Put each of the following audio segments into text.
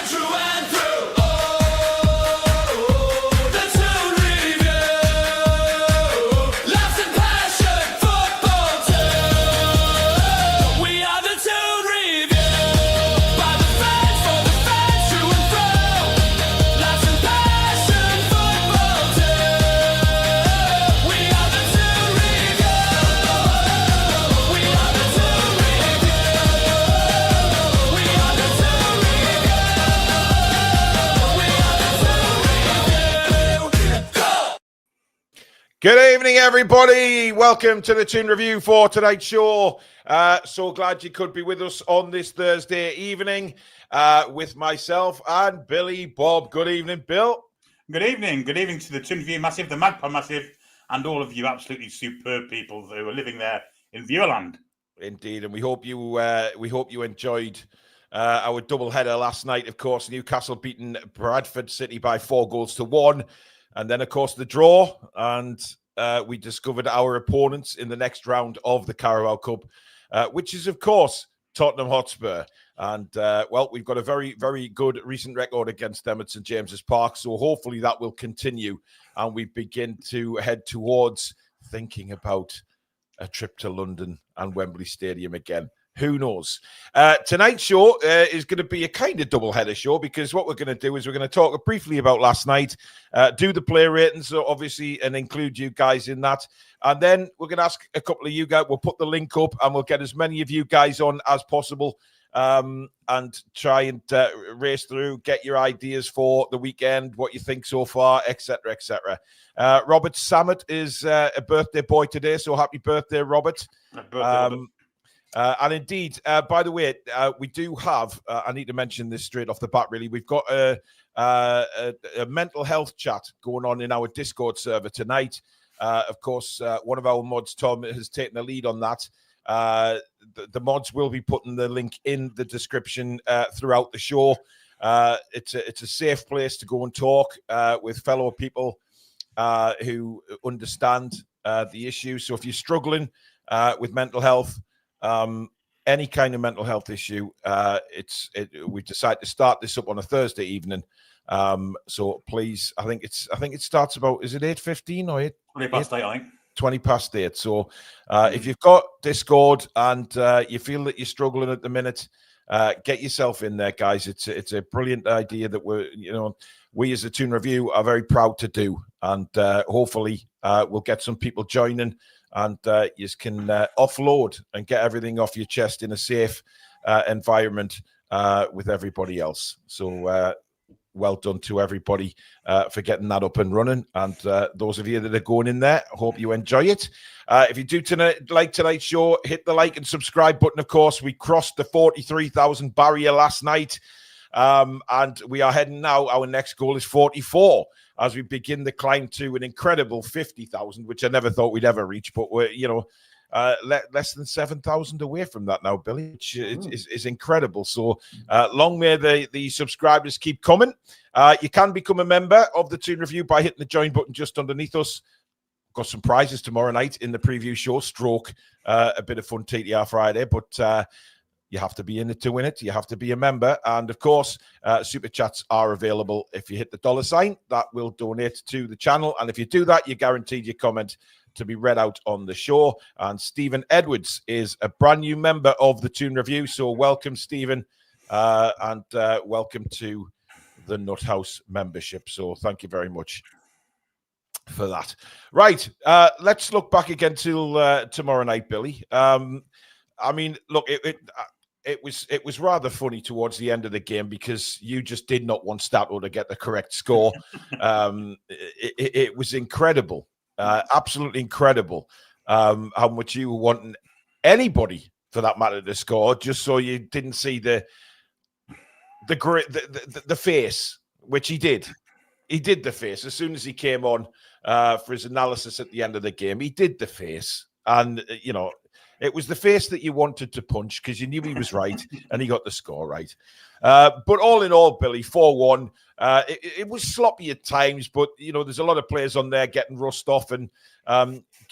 through and through. Oh, the Toon Review. Laughs and passion, football too. We are the Toon Review. By the fans, for the fans, through and through. Laughs and passion, football too. We are the Toon Review. We are the Toon Review. We are the Toon Review. We are the Toon Review. Go! Good evening, everybody. Welcome to the Toon Review for tonight's show. So glad you could be with us on this Thursday evening with myself and Billy Bob. Good evening, Bill. Good evening. Good evening to the Toon View Massive, the Magpie Massive, and all of you absolutely superb people who are living there in Viewerland. Indeed, and we hope you enjoyed our double header last night. Of course, Newcastle beating Bradford City by 4-1, and then of course the draw, and we discovered our opponents in the next round of the Carabao Cup, which is of course Tottenham Hotspur. And well, we've got a very, very good recent record against them at St James's Park, so hopefully that will continue, and we begin to head towards thinking about a trip to London and Wembley Stadium again. Who knows? Tonight's show is going to be a kind of double-header show, because what we're going to do is we're going to talk briefly about last night, do the player ratings, obviously, and include you guys in that. And then we're going to ask a couple of you guys. We'll put the link up and we'll get as many of you guys on as possible, and try and race through, get your ideas for the weekend, what you think so far, etc., etc. Robert Samet is a birthday boy today, so happy birthday, Robert. Happy birthday, Robert. And indeed, by the way, we do have, I need to mention this straight off the bat, really. We've got a mental health chat going on in our Discord server tonight. Of course, one of our mods, Tom, has taken the lead on that. The mods will be putting the link in the description throughout the show. It's a safe place to go and talk with fellow people who understand the issue. So if you're struggling with mental health, any kind of mental health issue, we decided to start this up on a Thursday evening. So please, I think it starts about, is it 8:15 or 20 past 8, I think. 20 past 8. So if you've got Discord and you feel that you're struggling at the minute, get yourself in there, guys. It's a brilliant idea that we as a Toon Review are very proud to do, and hopefully we'll get some people joining, and you can offload and get everything off your chest in a safe environment with everybody else. So well done to everybody for getting that up and running. And those of you that are going in there, I hope you enjoy it. If you do like tonight's show, hit the like and subscribe button. Of course, we crossed the 43,000 barrier last night. And we are heading now. Our next goal is 44 as we begin the climb to an incredible 50,000, which I never thought we'd ever reach. But we're, less than 7,000 away from that now, Billy, which is incredible. So long may the subscribers keep coming. You can become a member of the Toon Review by hitting the join button just underneath us. Got some prizes tomorrow night in the preview show, stroke a bit of fun TTR Friday, but you have to be in it to win it. You have to be a member. And of course, super chats are available. If you hit the $sign, that will donate to the channel. And if you do that, you're guaranteed your comment to be read out on the show. And Stephen Edwards is a brand new member of the Toon Review. So welcome, Stephen, and welcome to the Nut House membership. So thank you very much for that. Right, let's look back again till tomorrow night, Billy. I mean, look, it was rather funny towards the end of the game because you just did not want Stato to get the correct score. It was incredible, absolutely incredible, how much you were wanting anybody, for that matter, to score, just so you didn't see the face, which he did. He did the face as soon as he came on for his analysis at the end of the game. He did the face, and it was the face that you wanted to punch because you knew he was right and he got the score right. But all in all, Billy, 4-1. It was sloppy at times, but, there's a lot of players on there getting rust off and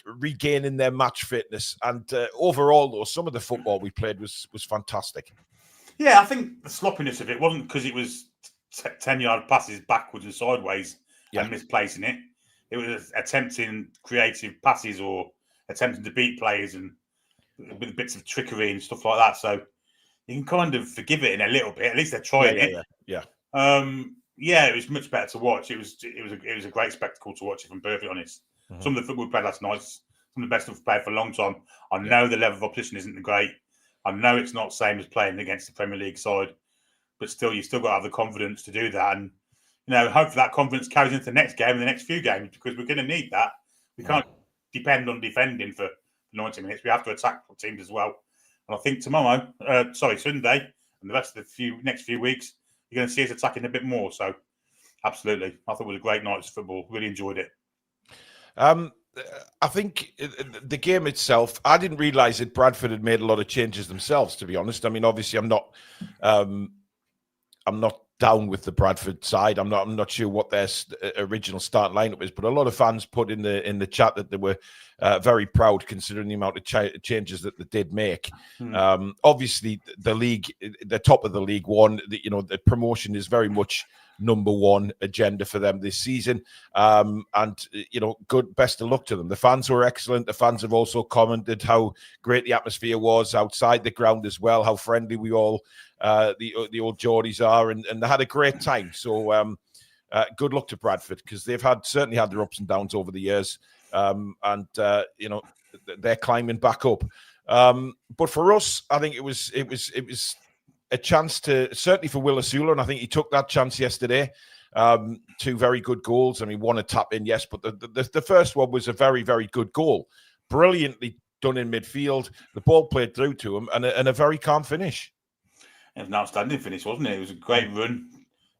regaining their match fitness. And overall, though, some of the football we played was fantastic. Yeah, I think the sloppiness of it wasn't because it was 10-yard passes backwards and sideways Yeah. and misplacing it. It was attempting creative passes or attempting to beat players and with bits of trickery and stuff like that. So you can kind of forgive it in a little bit. At least they're trying it. Yeah. It was much better to watch. It was a great spectacle to watch, if I'm perfectly honest. Mhm. Some of the football we played last night, some of the best we've played for a long time. I know the level of opposition isn't great. I know it's not the same as playing against the Premier League side, but still, you still got to have the confidence to do that. And hopefully that confidence carries into the next game and the next few games, because we're going to need that. We can't depend on defending for 90 minutes. We have to attack teams as well. And I think Sunday, and the rest of the next few weeks, you're going to see us attacking a bit more. So, absolutely, I thought it was a great night's football. Really enjoyed it. I think the game itself, I didn't realise that Bradford had made a lot of changes themselves, to be honest. I mean, obviously, I'm not down with the Bradford side. I'm not sure what their original start lineup is, but a lot of fans put in the chat that they were very proud considering the amount of changes that they did make. Obviously, the league, the top of the League One, the promotion is very much number one agenda for them this season. Good, best of luck to them. The fans were excellent. The fans have also commented how great the atmosphere was outside the ground as well, how friendly we all, the old Geordies are, and they had a great time. So good luck to Bradford, because they've certainly had their ups and downs over the years, they're climbing back up. But for us, I think it was a chance to, certainly for Will Asula, and I think he took that chance yesterday. Two very good goals. I mean, one a tap in, yes, but the first one was a very, very good goal. Brilliantly done in midfield. The ball played through to him, and a very calm finish. It was an outstanding finish, wasn't it? It was a great run.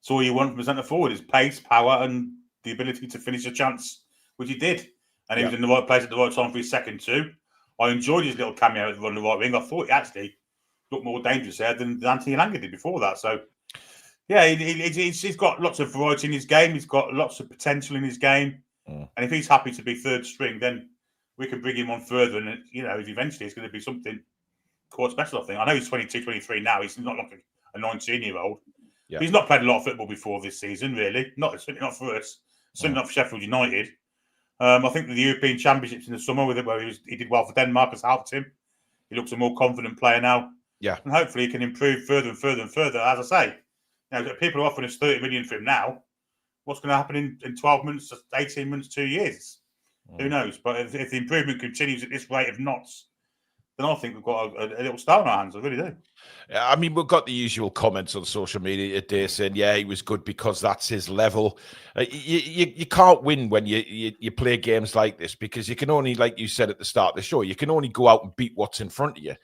It's all you want from a centre forward is pace, power, and the ability to finish a chance, which he did. And he was in the right place at the right time for his second two. I enjoyed his little cameo on the right wing. I thought he actually looked more dangerous there than Anthony Elanga did before that. So, yeah, he's got lots of variety in his game. He's got lots of potential in his game. And if he's happy to be third string, then we can bring him on further. And, eventually it's going to be something quite special, I think. I know he's 22, 23 now. He's not like a 19-year-old. Yeah. He's not played a lot of football before this season, really. Certainly not for us. Certainly not for Sheffield United. I think the European Championships in the summer, where he did well for Denmark, has helped him. He looks a more confident player now. Yeah. And hopefully he can improve further and further and further. As I say, people are offering us 30 million for him now. What's going to happen in 12 months, 18 months, 2 years? Who knows? But if the improvement continues at this rate of knots, then I think we've got a little star in our hands. I really do. I mean, we've got the usual comments on social media today saying, yeah, he was good because that's his level. You can't win when you play games like this, because you can only, like you said at the start of the show, you can only go out and beat what's in front of you.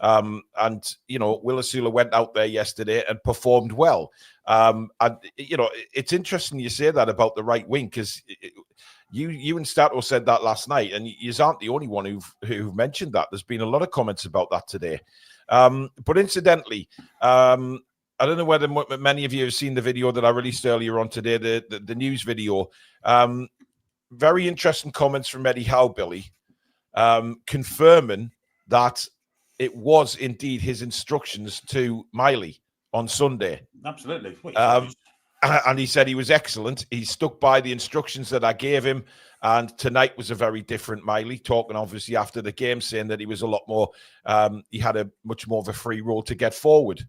Will Asula went out there yesterday and performed well. It's interesting you say that about the right wing, because you and Stato said that last night, and you aren't the only one who've mentioned that. There's been a lot of comments about that today. But incidentally, I don't know whether many of you have seen the video that I released earlier on today, the news video. Very interesting comments from Eddie Howe, Billy, confirming that it was indeed his instructions to Miley on Sunday. Absolutely. And he said he was excellent. He stuck by the instructions that I gave him. And tonight was a very different Miley, talking obviously after the game, saying that he was a lot more, he had a much more of a free role to get forward.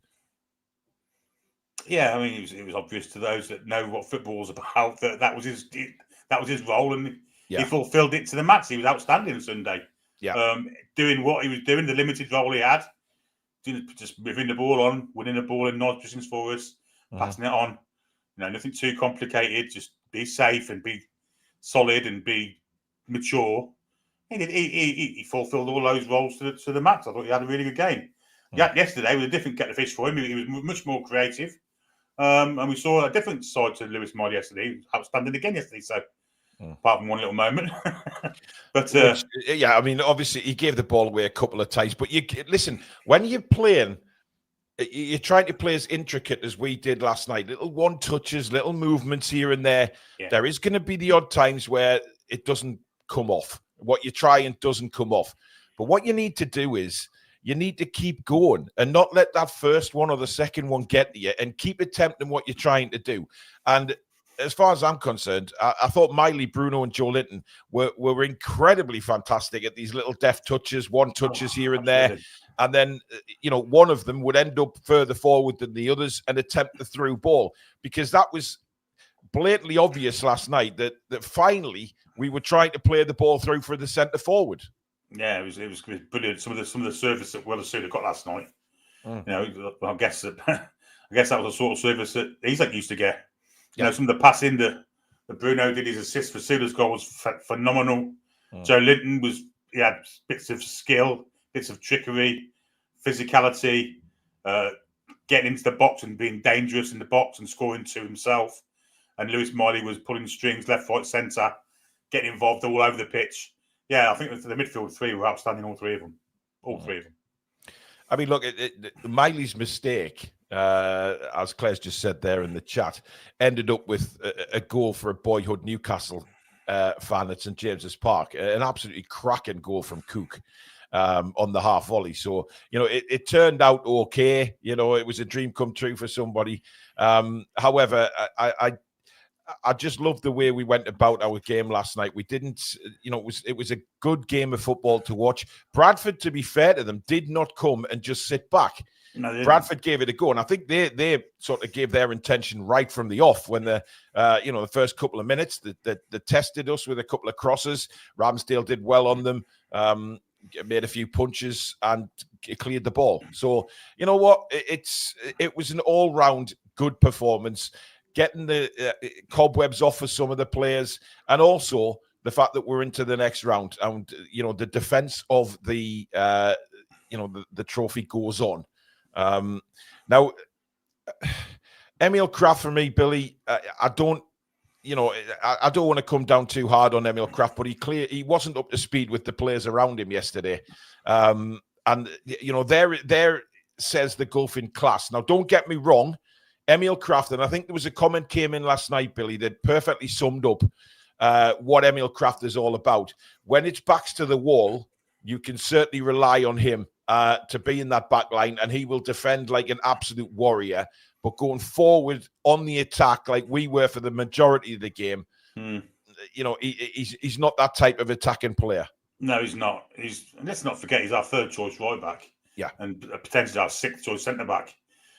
Yeah, I mean, it was obvious to those that know what football's about that was his role, and he fulfilled it to the max. He was outstanding on Sunday. Yeah, doing what he was doing, the limited role he had, just moving the ball on, winning the ball in nice positions for us, passing it on. Nothing too complicated. Just be safe and be solid and be mature. He fulfilled all those roles to the max. I thought he had a really good game. Yesterday was a different kettle of fish for him. He was much more creative. And we saw a different side to Lewis Miley yesterday. He was outstanding again yesterday. So, apart from one little moment. But I mean, obviously he gave the ball away a couple of times. But listen, when you're playing, you're trying to play as intricate as we did last night. Little one touches, little movements here and there. Yeah. There is going to be the odd times where it doesn't come off. What you're trying doesn't come off. But what you need to do is you need to keep going and not let that first one or the second one get to you, and keep attempting what you're trying to do. And as far as I'm concerned, I thought Miley, Bruno, and Joe Linton were incredibly fantastic at these little deft touches, one touches here and there. And then, one of them would end up further forward than the others and attempt the through ball, because that was blatantly obvious last night that finally we were trying to play the ball through for the centre forward. Yeah, it was brilliant. Some of the service that Wetherspoon got last night. I guess that was the sort of service that Isak used to get. Some of the passing that Bruno did, his assist for Sila's goal was phenomenal. Joe Linton he had bits of skill, bits of trickery, physicality, getting into the box and being dangerous in the box and scoring two himself. And Lewis Miley was pulling strings left, right, centre, getting involved all over the pitch. Yeah, I think the midfield three were outstanding, all three of them. I mean, look, Miley's mistake, as Claire's just said there in the chat, ended up with a goal for a boyhood Newcastle fan at St James's Park. An absolutely cracking goal from Cook on the half volley. So, it turned out okay. It was a dream come true for somebody. However, I just loved the way we went about our game last night. We didn't, it was a good game of football to watch. Bradford, to be fair to them, did not come and just sit back. No, Bradford gave it a go, and I think they sort of gave their intention right from the off when the first couple of minutes they tested us with a couple of crosses. Ramsdale did well on them, made a few punches and cleared the ball. So you know what, it was an all-round good performance, getting the cobwebs off for some of the players, and also the fact that we're into the next round, and the defense of the trophy goes on. Now, Emil Kraft for me, Billy, I don't want to come down too hard on Emil Kraft, but he wasn't up to speed with the players around him yesterday. And there says the gulf in class. Now, don't get me wrong, Emil Kraft, and I think there was a comment came in last night, Billy, that perfectly summed up what Emil Kraft is all about. When it's backs to the wall, you can certainly rely on him to be in that back line, and he will defend like an absolute warrior. But going forward on the attack, like we were for the majority of the game, he's not that type of attacking player. No, he's not. Let's not forget, he's our third choice right back. Yeah, and potentially our sixth choice centre back.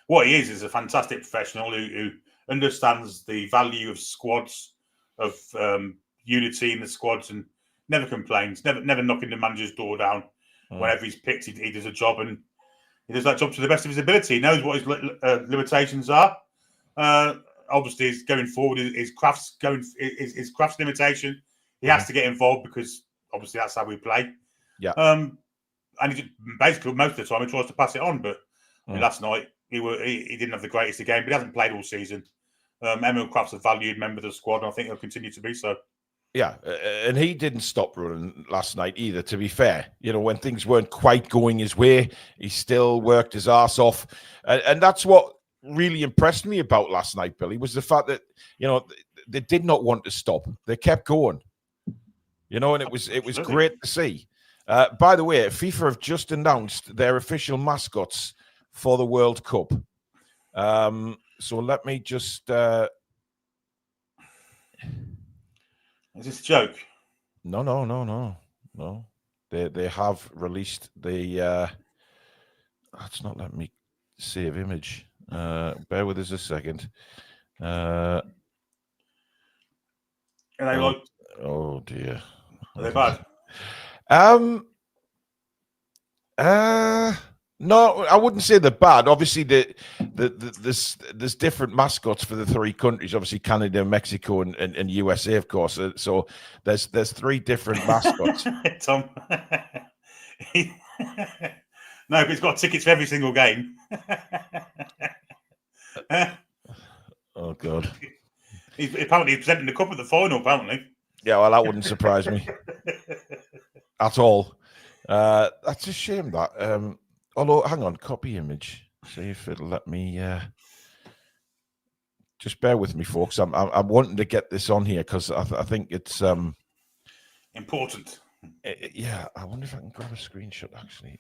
What he is a fantastic professional who understands the value of squads, of unity in the squads, and never complains, never knocking the manager's door down. Whenever he's picked, he does a job, and he does that job to the best of his ability. He knows what his limitations are. Obviously, his going forward, his craft's limitation. He has to get involved because obviously that's how we play. Yeah. And he basically most of the time he tries to pass it on, but last night he didn't have the greatest of game, but he hasn't played all season. Emil Kraft's a valued member of the squad, and I think he'll continue to be so. Yeah, and he didn't stop running last night either, to be fair. When things weren't quite going his way, he still worked his arse off. And that's what really impressed me about last night, Billy, was the fact that, they did not want to stop. They kept going, and it was great to see. By the way, FIFA have just announced their official mascots for the World Cup. So let me just... Is this a joke? No. They have released the... That's not letting me save image. Bear with us a second. Are they like... Oh, dear. Are they bad? No, I wouldn't say they're bad. Obviously, there's different mascots for the three countries. Obviously, Canada, Mexico, and USA, of course. So there's three different mascots. Tom, no, but he's got tickets for every single game. Oh God! He's presenting the cup at the final. Apparently, yeah. Well, that wouldn't surprise me at all. That's a shame. That. Although, hang on, copy image. See if it'll let me. Just bear with me, folks. I'm wanting to get this on here because I think it's important. Yeah, I wonder if I can grab a screenshot. Actually,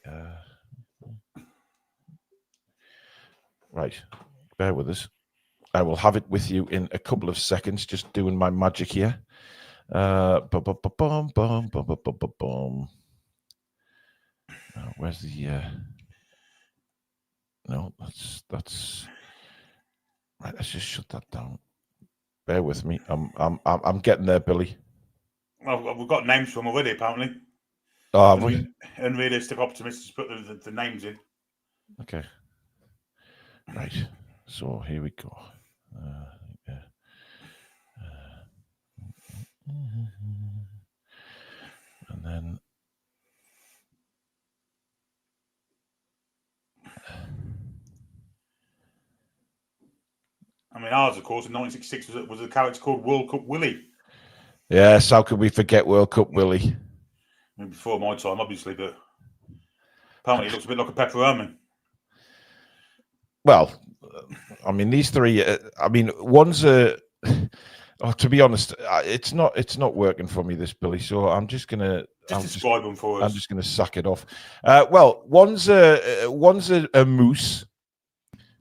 Right. Bear with us. I will have it with you in a couple of seconds, just doing my magic here. Where's the no, that's right, let's just shut that down. Bear with me. I'm getting there, Billy. Well, we've got names from already, apparently. Oh, have we? Unrealistic optimists put the names in. Okay. Right. So here we go. Yeah. And then I mean, ours, of course, in 1966 was a character called World Cup Willie. yes, how could we forget World Cup Willie? I mean, before my time, obviously, but apparently it looks a bit like a pepperoni. Well, I mean, these three. I mean, one's a. Oh, to be honest, it's not working for me, this, Billy. So I'm just gonna describe them for us. I'm just gonna sack it off. Well, one's a moose,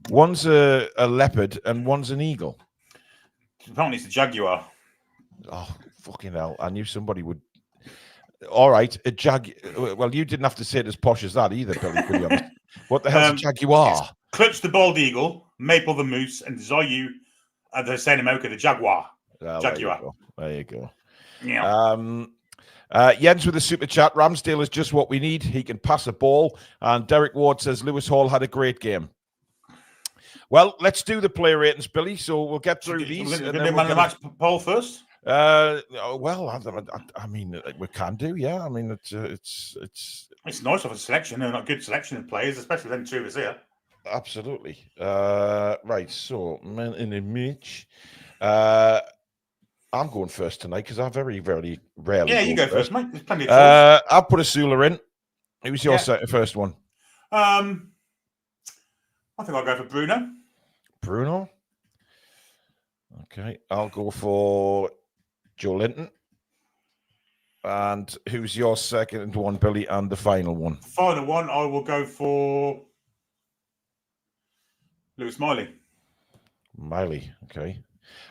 one's a leopard, and one's an eagle. Apparently, it's a jaguar. Oh, fucking hell! I knew somebody would. All right, a Well, you didn't have to say it as posh as that either, Billy. To be honest, what the hell's a jaguar? Clutch the bald eagle, Maple the moose, and Zayu, they're saying in America, the jaguar. Well, jaguar. There you go. Yeah. Jens with a super chat. Ramsdale is just what we need. He can pass a ball. And Derek Ward says Lewis Hall had a great game. Well, let's do the player ratings, Billy. So we'll get through these. We're going to do man of the match poll first. Well, I mean, we can do, yeah. I mean, it's nice to have a selection and a good selection of players, especially them two of us here. Absolutely. Right. So, man in a match. I'm going first tonight because I very, very rarely. Yeah, you go first, mate. There's plenty of choice. I'll put a Sula in. Who's your first one? I think I'll go for Bruno. Bruno. Okay, I'll go for Joe Linton. And who's your second one, Billy, and the final one? Final one, I will go for Lewis Miley. Miley, okay.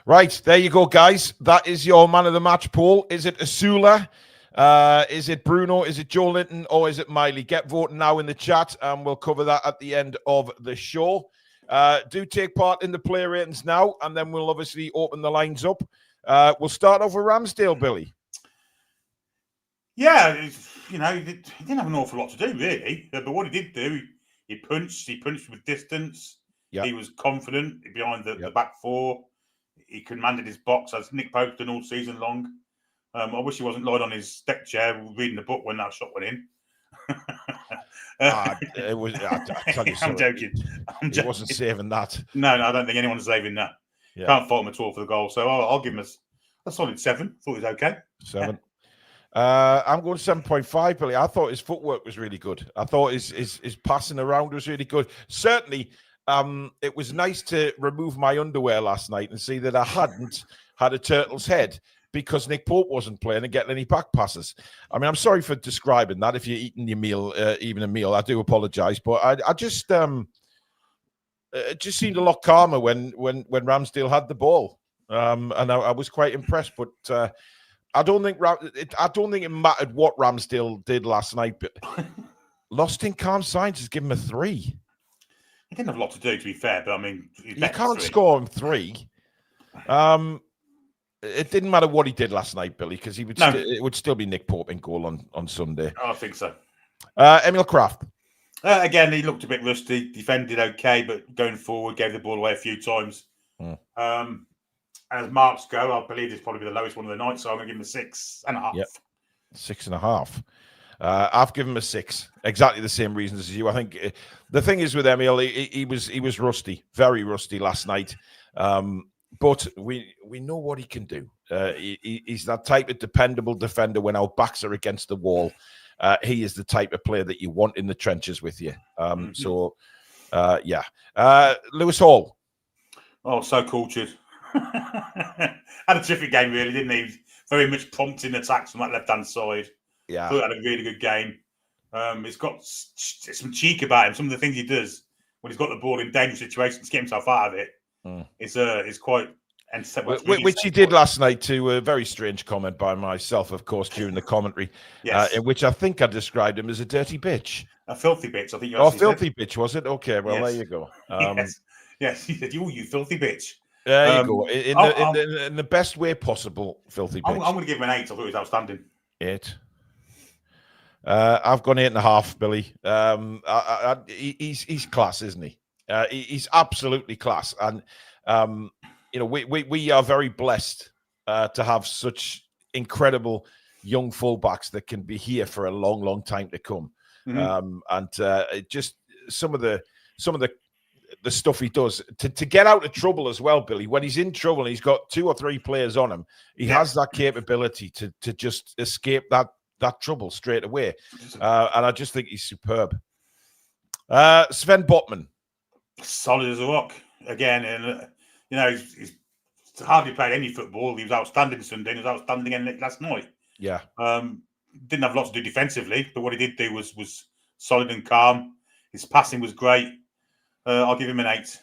Right, there you go, guys. That is your man of the match poll. Is it Asula? Is it Bruno? Is it Joe Linton? Or is it Miley? Get voting now in the chat, and we'll cover that at the end of the show. Do take part in the player ratings now, and then we'll obviously open the lines up. We'll start off with Ramsdale, Billy. Yeah, he didn't have an awful lot to do, really. But what he did do, he punched with distance. Yep. He was confident behind the back four. He commanded his box, as Nick Pope's done all season long. I wish he wasn't lying on his deck chair reading the book when that shot went in. It was. I tell you, I'm joking. He wasn't saving that. No, I don't think anyone's saving that. Yeah. Can't fault him at all for the goal. So I'll give him a solid 7. Thought he was okay. 7. I'm going 7.5, Billy. I thought his footwork was really good. I thought his passing around was really good. Certainly, it was nice to remove my underwear last night and see that I hadn't had a turtle's head because Nick Pope wasn't playing and getting any back passes. I mean, I'm sorry for describing that. If you're eating your meal, even a meal, I do apologise. But I just it just seemed a lot calmer when Ramsdale had the ball, and I was quite impressed. But I don't think it mattered what Ramsdale did last night. But lost in calm signs has given him a 3. He didn't have a lot to do, to be fair. But I mean, you can't score him 3. It didn't matter what he did last night, Billy, because it would still be Nick Pope in goal on Sunday. I think so. Emil Kraft. Again, he looked a bit rusty. Defended okay, but going forward, gave the ball away a few times. As marks go, I believe it's probably the lowest one of the night, so I'm going to give him a 6.5. Yep. 6.5. I've given him a 6. Exactly the same reasons as you. I think the thing is with Emil, he was rusty, very rusty last night. But we know what he can do. He's that type of dependable defender when our backs are against the wall. He is the type of player that you want in the trenches with you. So, yeah. Lewis Hall. Oh, so cultured. Had a terrific game, really, didn't he? Very much prompting attacks from that left-hand side. Yeah. Thought he had a really good game. He's got some cheek about him. Some of the things he does when he's got the ball in dangerous situations to get himself out of it, it's quite. Which he did last night to a very strange comment by myself, of course, during the commentary, in which I think I described him as a dirty bitch. A filthy bitch, I think you actually filthy said. Bitch, was it? Okay, well, there you go. Yes, he said, you filthy bitch. There you go. In the best way possible, filthy bitch. I'm going to give him an 8. I thought he was outstanding. 8. I've gone 8.5, Billy. He's class, isn't he? He's absolutely class. And, we are very blessed to have such incredible young fullbacks that can be here for a long, long time to come. Just some of the stuff he does to get out of trouble as well, Billy. When he's in trouble and he's got 2 or 3 players on him, he has that capability to just escape that trouble straight away. And I just think he's superb. Sven Botman. Solid as a rock again. And, he's hardly played any football. He was outstanding Sunday. He was outstanding again last night. Yeah. Didn't have lots to do defensively, but what he did do was solid and calm. His passing was great. I'll give him an 8.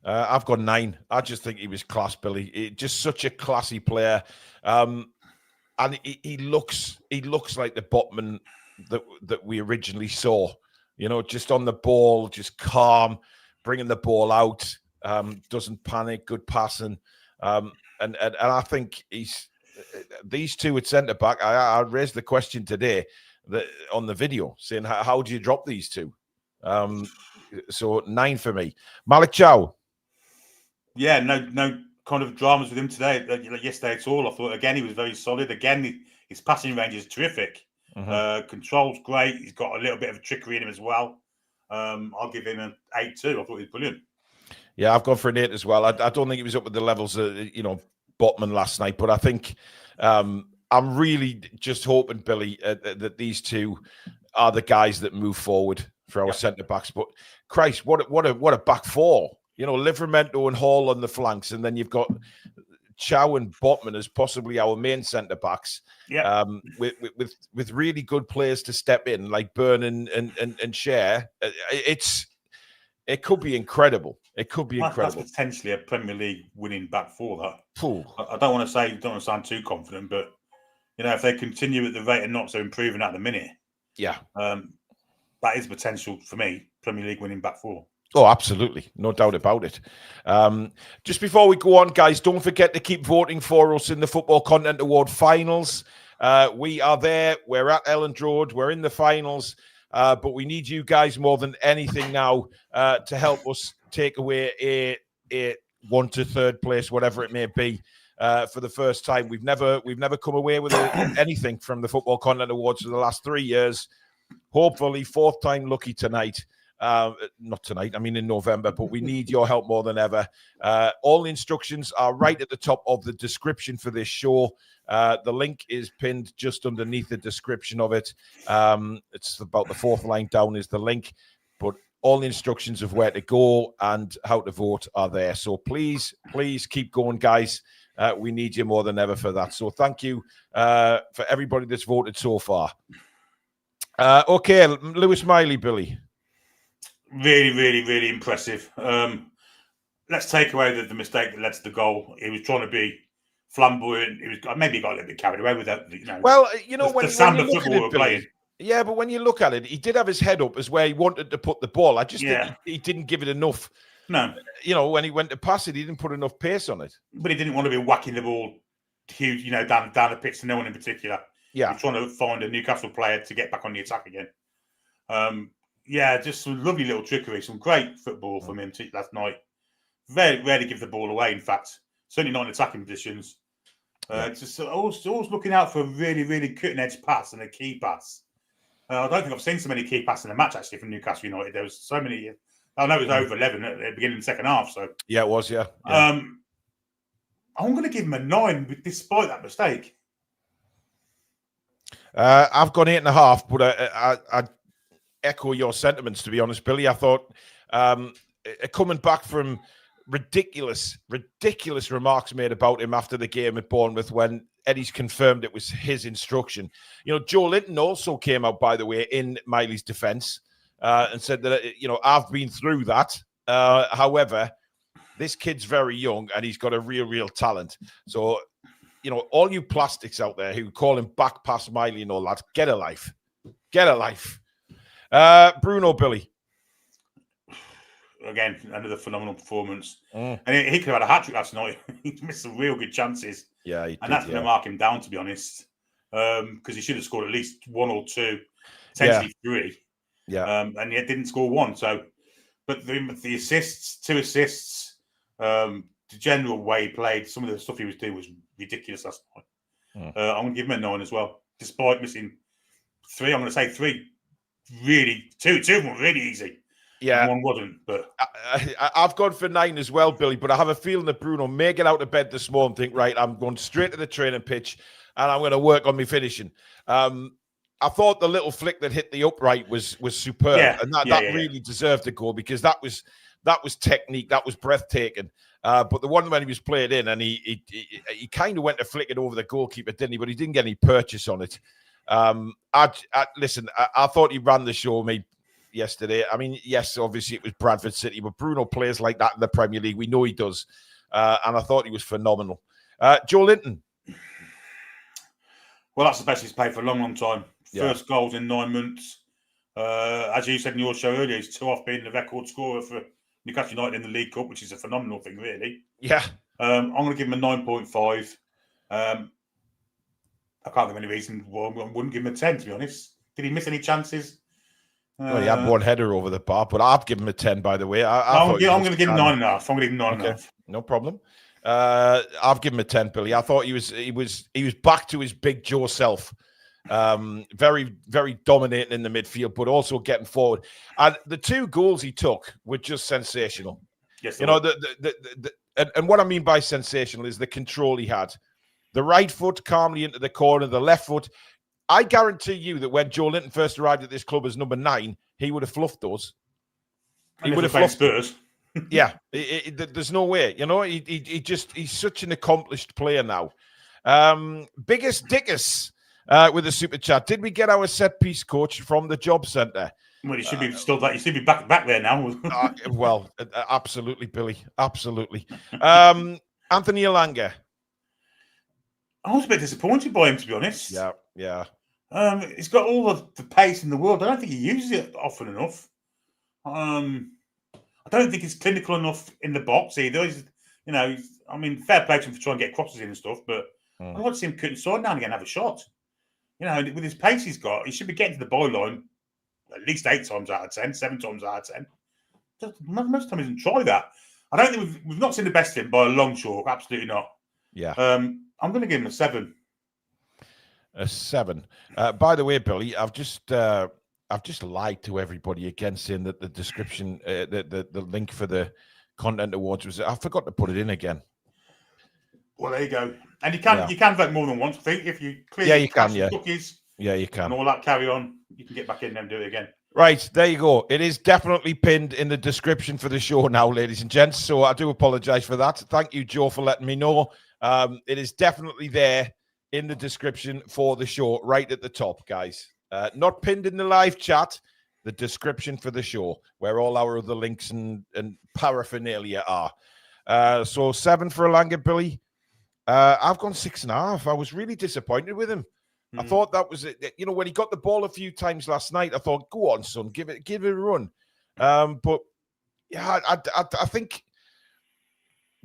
I've got 9. I just think he was class, Billy. Just such a classy player. And he looks like the Botman that we originally saw. Just on the ball, just calm, bringing the ball out, doesn't panic, good passing. And I think these two at centre back. I raised the question today on the video saying, how do you drop these two? So 9 for me. Malik Chow. Yeah, no kind of dramas with him today. Yesterday at all. I thought again he was very solid. Again, his passing range is terrific. Control's great. He's got a little bit of trickery in him as well. I'll give him an 8 too. I thought he was brilliant. Yeah, I've gone for an 8 as well. I don't think he was up with the levels of Botman last night, but I think I'm really just hoping, Billy, that these two are the guys that move forward for our centre backs. But Christ, what a back four! Livramento and Hall on the flanks, and then you've got Chow and Botman as possibly our main centre backs. Yeah. With really good players to step in, like Byrne and Cher. It could be incredible. It could be incredible. That's potentially a Premier League winning back four. That. Ooh. I don't want to sound too confident, but if they continue at the rate of knots they're improving at the minute, that is potential for me. Premier League winning back four. Oh, absolutely. No doubt about it. Just before we go on, guys, don't forget to keep voting for us in the Football Content Award finals. We are there. We're at Elland Road. We're in the finals. But we need you guys more than anything now to help us take away a 1 to 3rd place, whatever it may be, for the first time. We've never come away with anything from the Football Content Awards for the last 3 years. Hopefully, 4th time lucky tonight. Not tonight, I mean in November, but we need your help more than ever. All the instructions are right at the top of the description for this show. The link is pinned just underneath the description of it. It's about the 4th line down is the link, but all the instructions of where to go and how to vote are there. So please keep going, guys. We need you more than ever for that. So thank you for everybody that's voted so far. Okay, Lewis Miley, Billy. Really, really, really impressive. Let's take away the mistake that led to the goal. He was trying to be flamboyant. Maybe he got a little bit carried away with that. Well, when the sound of football we're playing. Yeah, but when you look at it, he did have his head up as where he wanted to put the ball. I just think he didn't give it enough. No. When he went to pass it, he didn't put enough pace on it. But he didn't want to be whacking the ball huge, down the pitch to no one in particular. Yeah. He's trying to find a Newcastle player to get back on the attack again. Just some lovely little trickery, some great football from him last night. Very rarely give the ball away, in fact. Certainly not in attacking positions. Just always looking out for a really, really cutting-edge pass and a key pass. I don't think I've seen so many key passes in a match, actually, from Newcastle United. There was so many. I know it was over 11 at the beginning of the second half. So yeah, it was, yeah. I'm going to give him a 9, despite that mistake. I've gone 8.5, but I echo your sentiments, to be honest, Billy. I thought coming back from ridiculous remarks made about him after the game at Bournemouth, when Eddie's confirmed it was his instruction. You know, Joe Linton also came out, by the way, in Miley's defence and said that, I've been through that. However, this kid's very young and he's got a real talent. So, all you plastics out there who call him back past Miley and all that, get a life. Get a life. Bruno, Billy. Again, another phenomenal performance. And he could have had a hat-trick last night. He missed some real good chances. Yeah, he did, and that's going to mark him down, to be honest, because he should have scored at least one or two, potentially three. Yeah. And yet didn't score one. So, but the assists, 2 assists, the general way he played, some of the stuff he was doing was ridiculous last night. I'm going to give him a 9 as well, despite missing 3. I'm going to say 3. Really, two of them were really easy. Yeah, and one wasn't. But I've gone for 9 as well, Billy. But I have a feeling that Bruno may get out of bed this morning and think, right, I'm going straight to the training pitch and I'm going to work on me finishing. I thought the little flick that hit the upright was superb, and that really deserved a goal because that was technique, that was breathtaking. But the one when he was played in and he kind of went to flick it over the goalkeeper, didn't he? But he didn't get any purchase on it. Listen, I thought he ran the show yesterday. I mean, yes, obviously it was Bradford City, but Bruno plays like that in the Premier League. We know he does. And I thought he was phenomenal. Joe Linton. Well, that's the best he's played for a long time. Yeah. First goals in 9 months. As you said in your show earlier, he's 2 off being the record scorer for Newcastle United in the League Cup, which is a phenomenal thing, really. Yeah. I'm going to give him a 9.5. I can't think of any reason why I wouldn't give him a 10, to be honest. Did he miss any chances? Well, he had one header over the bar, but I've given him a 10, by the way. I'm going to give him 9.5. I'm going to give him 9.5. Okay, no problem. I've given him a 10, Billy. I thought he was back to his big Joe self. Very, very dominating in the midfield, but also getting forward. And the 2 goals he took were just sensational. Yes, and what I mean by sensational is the control he had. The right foot calmly into the corner, the left foot. I guarantee you that when Joe Linton first arrived at this club as number 9, he would have fluffed those. He would have fluffed Spurs. Yeah, there's no way. He's such an accomplished player now. Biggest Dickus with a super chat. Did we get our set piece coach from the job centre? Well, he should be still that. He should be back there now. Well, absolutely, Billy. Absolutely. Anthony Elanga. I was a bit disappointed by him, to be honest. Yeah. He's got all of the pace in the world. I don't think he uses it often enough. I don't think he's clinical enough in the box either. Fair play to him for trying to get crosses in and stuff, but I want to see him cut inside now and again and have a shot. With his pace he's got, he should be getting to the byline at least 8 times out of 10, 7 times out of 10. Most of the time he doesn't try that. I don't think we've not seen the best of him by a long chalk. Absolutely not. Yeah. I'm going to give him a 7. A 7. By the way, Billy, I've just lied to everybody again, saying that the description, the link for the content awards was. I forgot to put it in again. Well, there you go. And you can vote more than once. I think if you clear you can. Yeah, cookies, you can. And all that carry on, you can get back in there and do it again. Right, there you go. It is definitely pinned in the description for the show now, ladies and gents. So I do apologise for that. Thank you, Joe, for letting me know. It is definitely there in the description for the show, right at the top, guys. Not pinned in the live chat, the description for the show, where all our other links and paraphernalia are. So 7 for Elanga, Billy. I've gone 6.5. I was really disappointed with him. I thought that was it. When he got the ball a few times last night, I thought, go on, son, give it a run. But yeah, I think,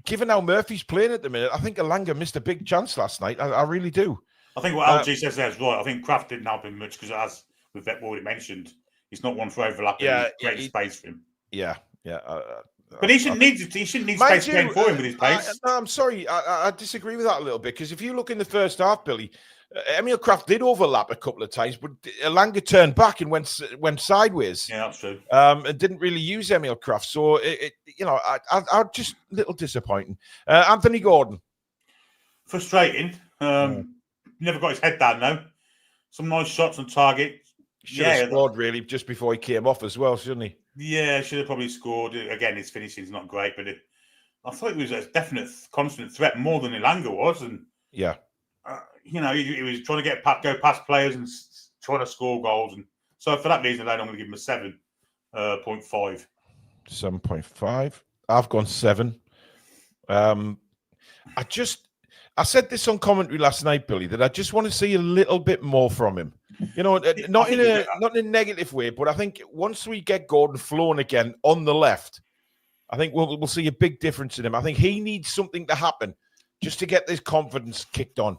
given how Murphy's playing at the minute, I think Elanga missed a big chance last night. I really do. I think what LG says there is right. I think Kraft didn't help him much because, as we've already mentioned, he's not one for overlapping. Yeah, great space for him. Yeah. But he shouldn't need space going for him with his pace. No, I'm sorry. I disagree with that a little bit because if you look in the first half, Billy, Emil Kraft did overlap a couple of times, but Elanga turned back and went sideways. Yeah, that's true. And didn't really use Emil Kraft. So, I just a little disappointing. Anthony Gordon. Frustrating. Never got his head down, though. Some nice shots on target. Should have scored, really, just before he came off as well, shouldn't he? Yeah, should have probably scored. Again, his finishing's not great, but I thought it was a definite constant threat more than Elanga was. And yeah. he was trying to go past players and trying to score goals. And so for that reason alone, I'm going to give him a 7.5. 7.5. I've gone 7. I said this on commentary last night, Billy, that I just want to see a little bit more from him. Not in a negative way, but I think once we get Gordon flowing again on the left, I think we'll see a big difference in him. I think he needs something to happen just to get this confidence kicked on.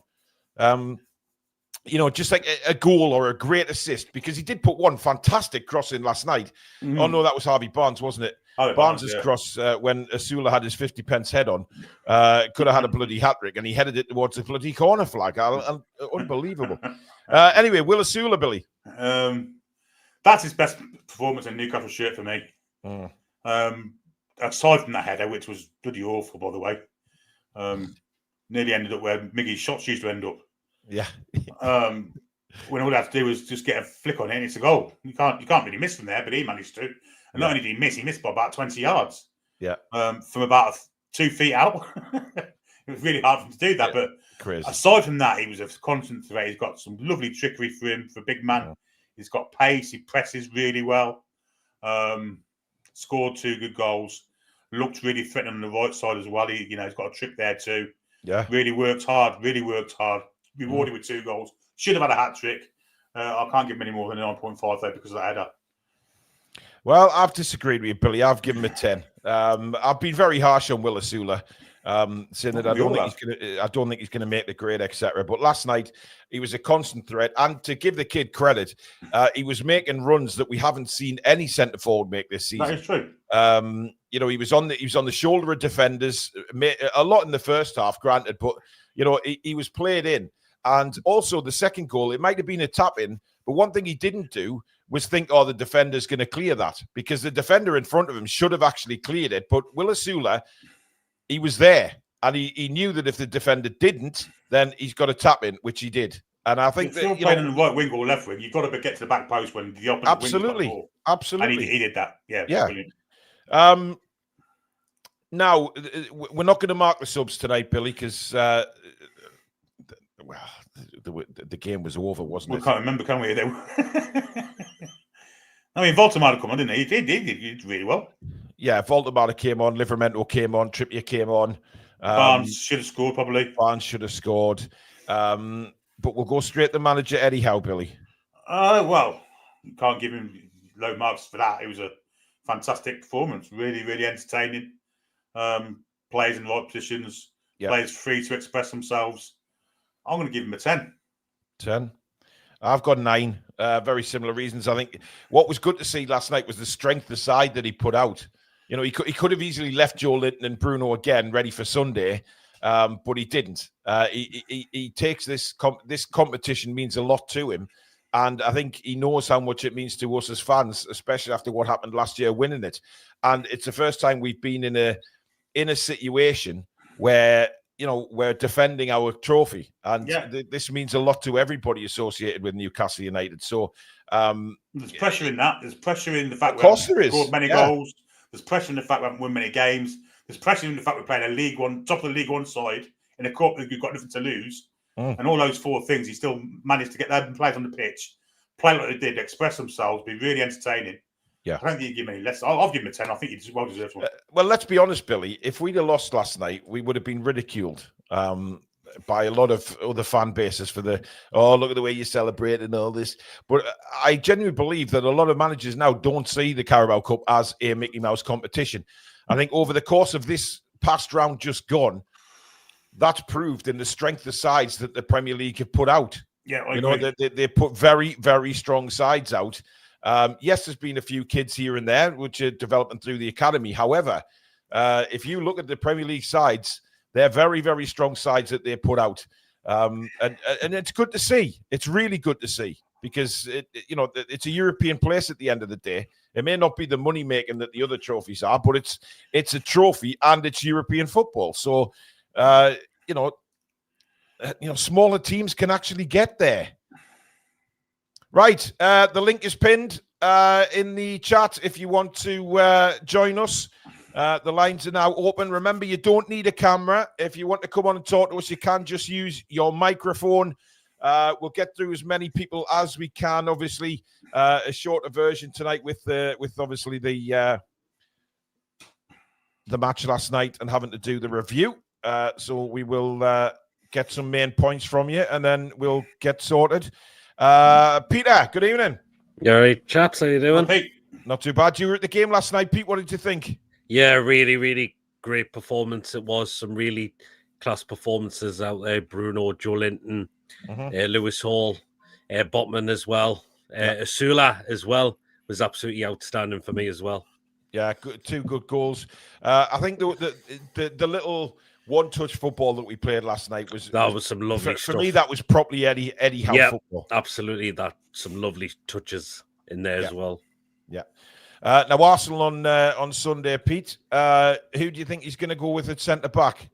Just like a goal or a great assist, because he did put one fantastic cross in last night. Mm. Oh, no, that was Harvey Barnes, wasn't it? Barnes' cross when Asula had his 50 pence head on, could have had a bloody hat-trick, and he headed it towards the bloody corner flag. Unbelievable. Anyway, Will Asula, Billy. That's his best performance in Newcastle shirt for me. Mm. Aside from that header, which was bloody awful, by the way. Nearly ended up where Miggy's shots used to end up. Yeah. When all they had to do was just get a flick on it and it's a goal. You can't really miss from there, but he managed to. And not only did he missed by about 20 yards. Yeah. From about 2 feet out. It was really hard for him to do that. But crazy. Aside from that, he was a constant threat. He's got some lovely trickery for him, for a big man. Yeah. He's got pace. He presses really well. Scored 2 good goals. Looked really threatening on the right side as well. He's got a trick there too. Yeah. Really worked hard. Rewarded with 2 goals. Should have had a hat-trick. I can't give him any more than a 9.5 though because of that header. Well, I've disagreed with you, Billy. I've given him a 10. I've been very harsh on Will Asula, saying that I don't think he's going to make the grade, etc. But last night he was a constant threat, and to give the kid credit, he was making runs that we haven't seen any centre forward make this season. That is true. He was on the shoulder of defenders, a lot in the first half, granted, but he was played in. And also the second goal, it might have been a tap in, but one thing he didn't do was think, the defender's going to clear that, because the defender in front of him should have actually cleared it. But Will Asula, he was there, and he knew that if the defender didn't, then he's got to tap in, which he did. And I think if you're playing on the right wing or left wing, you've got to get to the back post when the opposite absolutely, wing absolutely, and he did that. Yeah. Brilliant. Now we're not going to mark the subs tonight, Billy, because the game was over, wasn't it? We can't remember, can we? I mean, Voldemar come on, didn't he? He did really well. Yeah, Voldemar came on, Livramento came on, Trippier came on. Barnes should have scored, probably. Barnes should have scored. But we'll go straight to manager Eddie Howe, Billy. Well, you can't give him low marks for that. It was a fantastic performance. Really, really entertaining. Players in the right positions. Yep. Players free to express themselves. I'm going to give him a 10. 10. I've got 9. Very similar reasons. I think what was good to see last night was the strength of the side that he put out. He could have easily left Joe Linton and Bruno again ready for Sunday, but he didn't. He takes this competition means a lot to him, and I think he knows how much it means to us as fans, especially after what happened last year, winning it. And it's the first time we've been in a situation where we're defending our trophy, and this means a lot to everybody associated with Newcastle United. So there's pressure in that. There's pressure in the fact we haven't scored many goals. There's pressure in the fact we haven't won many games. There's pressure in the fact we're playing a League One, top of the League One side in a cup that we've got nothing to lose. And all those 4 things, he still managed to get their players on the pitch, play like they did, express themselves, be really entertaining. Yeah, I don't think you give him any less. I'll give him a 10. I think he well deserves one. Well, let's be honest, Billy. If we'd have lost last night, we would have been ridiculed by a lot of other fan bases for look at the way you celebrate and all this. But I genuinely believe that a lot of managers now don't see the Carabao Cup as a Mickey Mouse competition. I think over the course of this past round just gone, that's proved in the strength of sides that the Premier League have put out. Yeah, I agree. They put very, very strong sides out. Yes, there's been a few kids here and there which are developing through the academy. However, if you look at the Premier League sides, they're very, very strong sides that they put out. And it's good to see. It's really good to see, because it's a European place at the end of the day. It may not be the money making that the other trophies are, but it's a trophy and it's European football. So smaller teams can actually get there. Right, the link is pinned in the chat if you want to join us. The lines are now open. Remember, you don't need a camera. If you want to come on and talk to us, you can just use your microphone. We'll get through as many people as we can. Obviously, a shorter version tonight with obviously the match last night and having to do the review. So we will get some main points from you, and then we'll get sorted. Peter, good evening. You all right, chaps? How you doing? Pete, Not too bad. You were at the game last night, Pete. What did you think? Yeah, really, really great performance. It was some really class performances out there. Bruno, Joe Linton, Lewis Hall, Botman as well. Asula as well was absolutely outstanding for me as well. Yeah, two good goals. I think the little one-touch football that we played last night was some lovely stuff. For me, that was properly Eddie Howe football. Absolutely. That some lovely touches in there as well. Yeah. Now Arsenal on Sunday, Pete. Who do you think he's going to go with at centre back?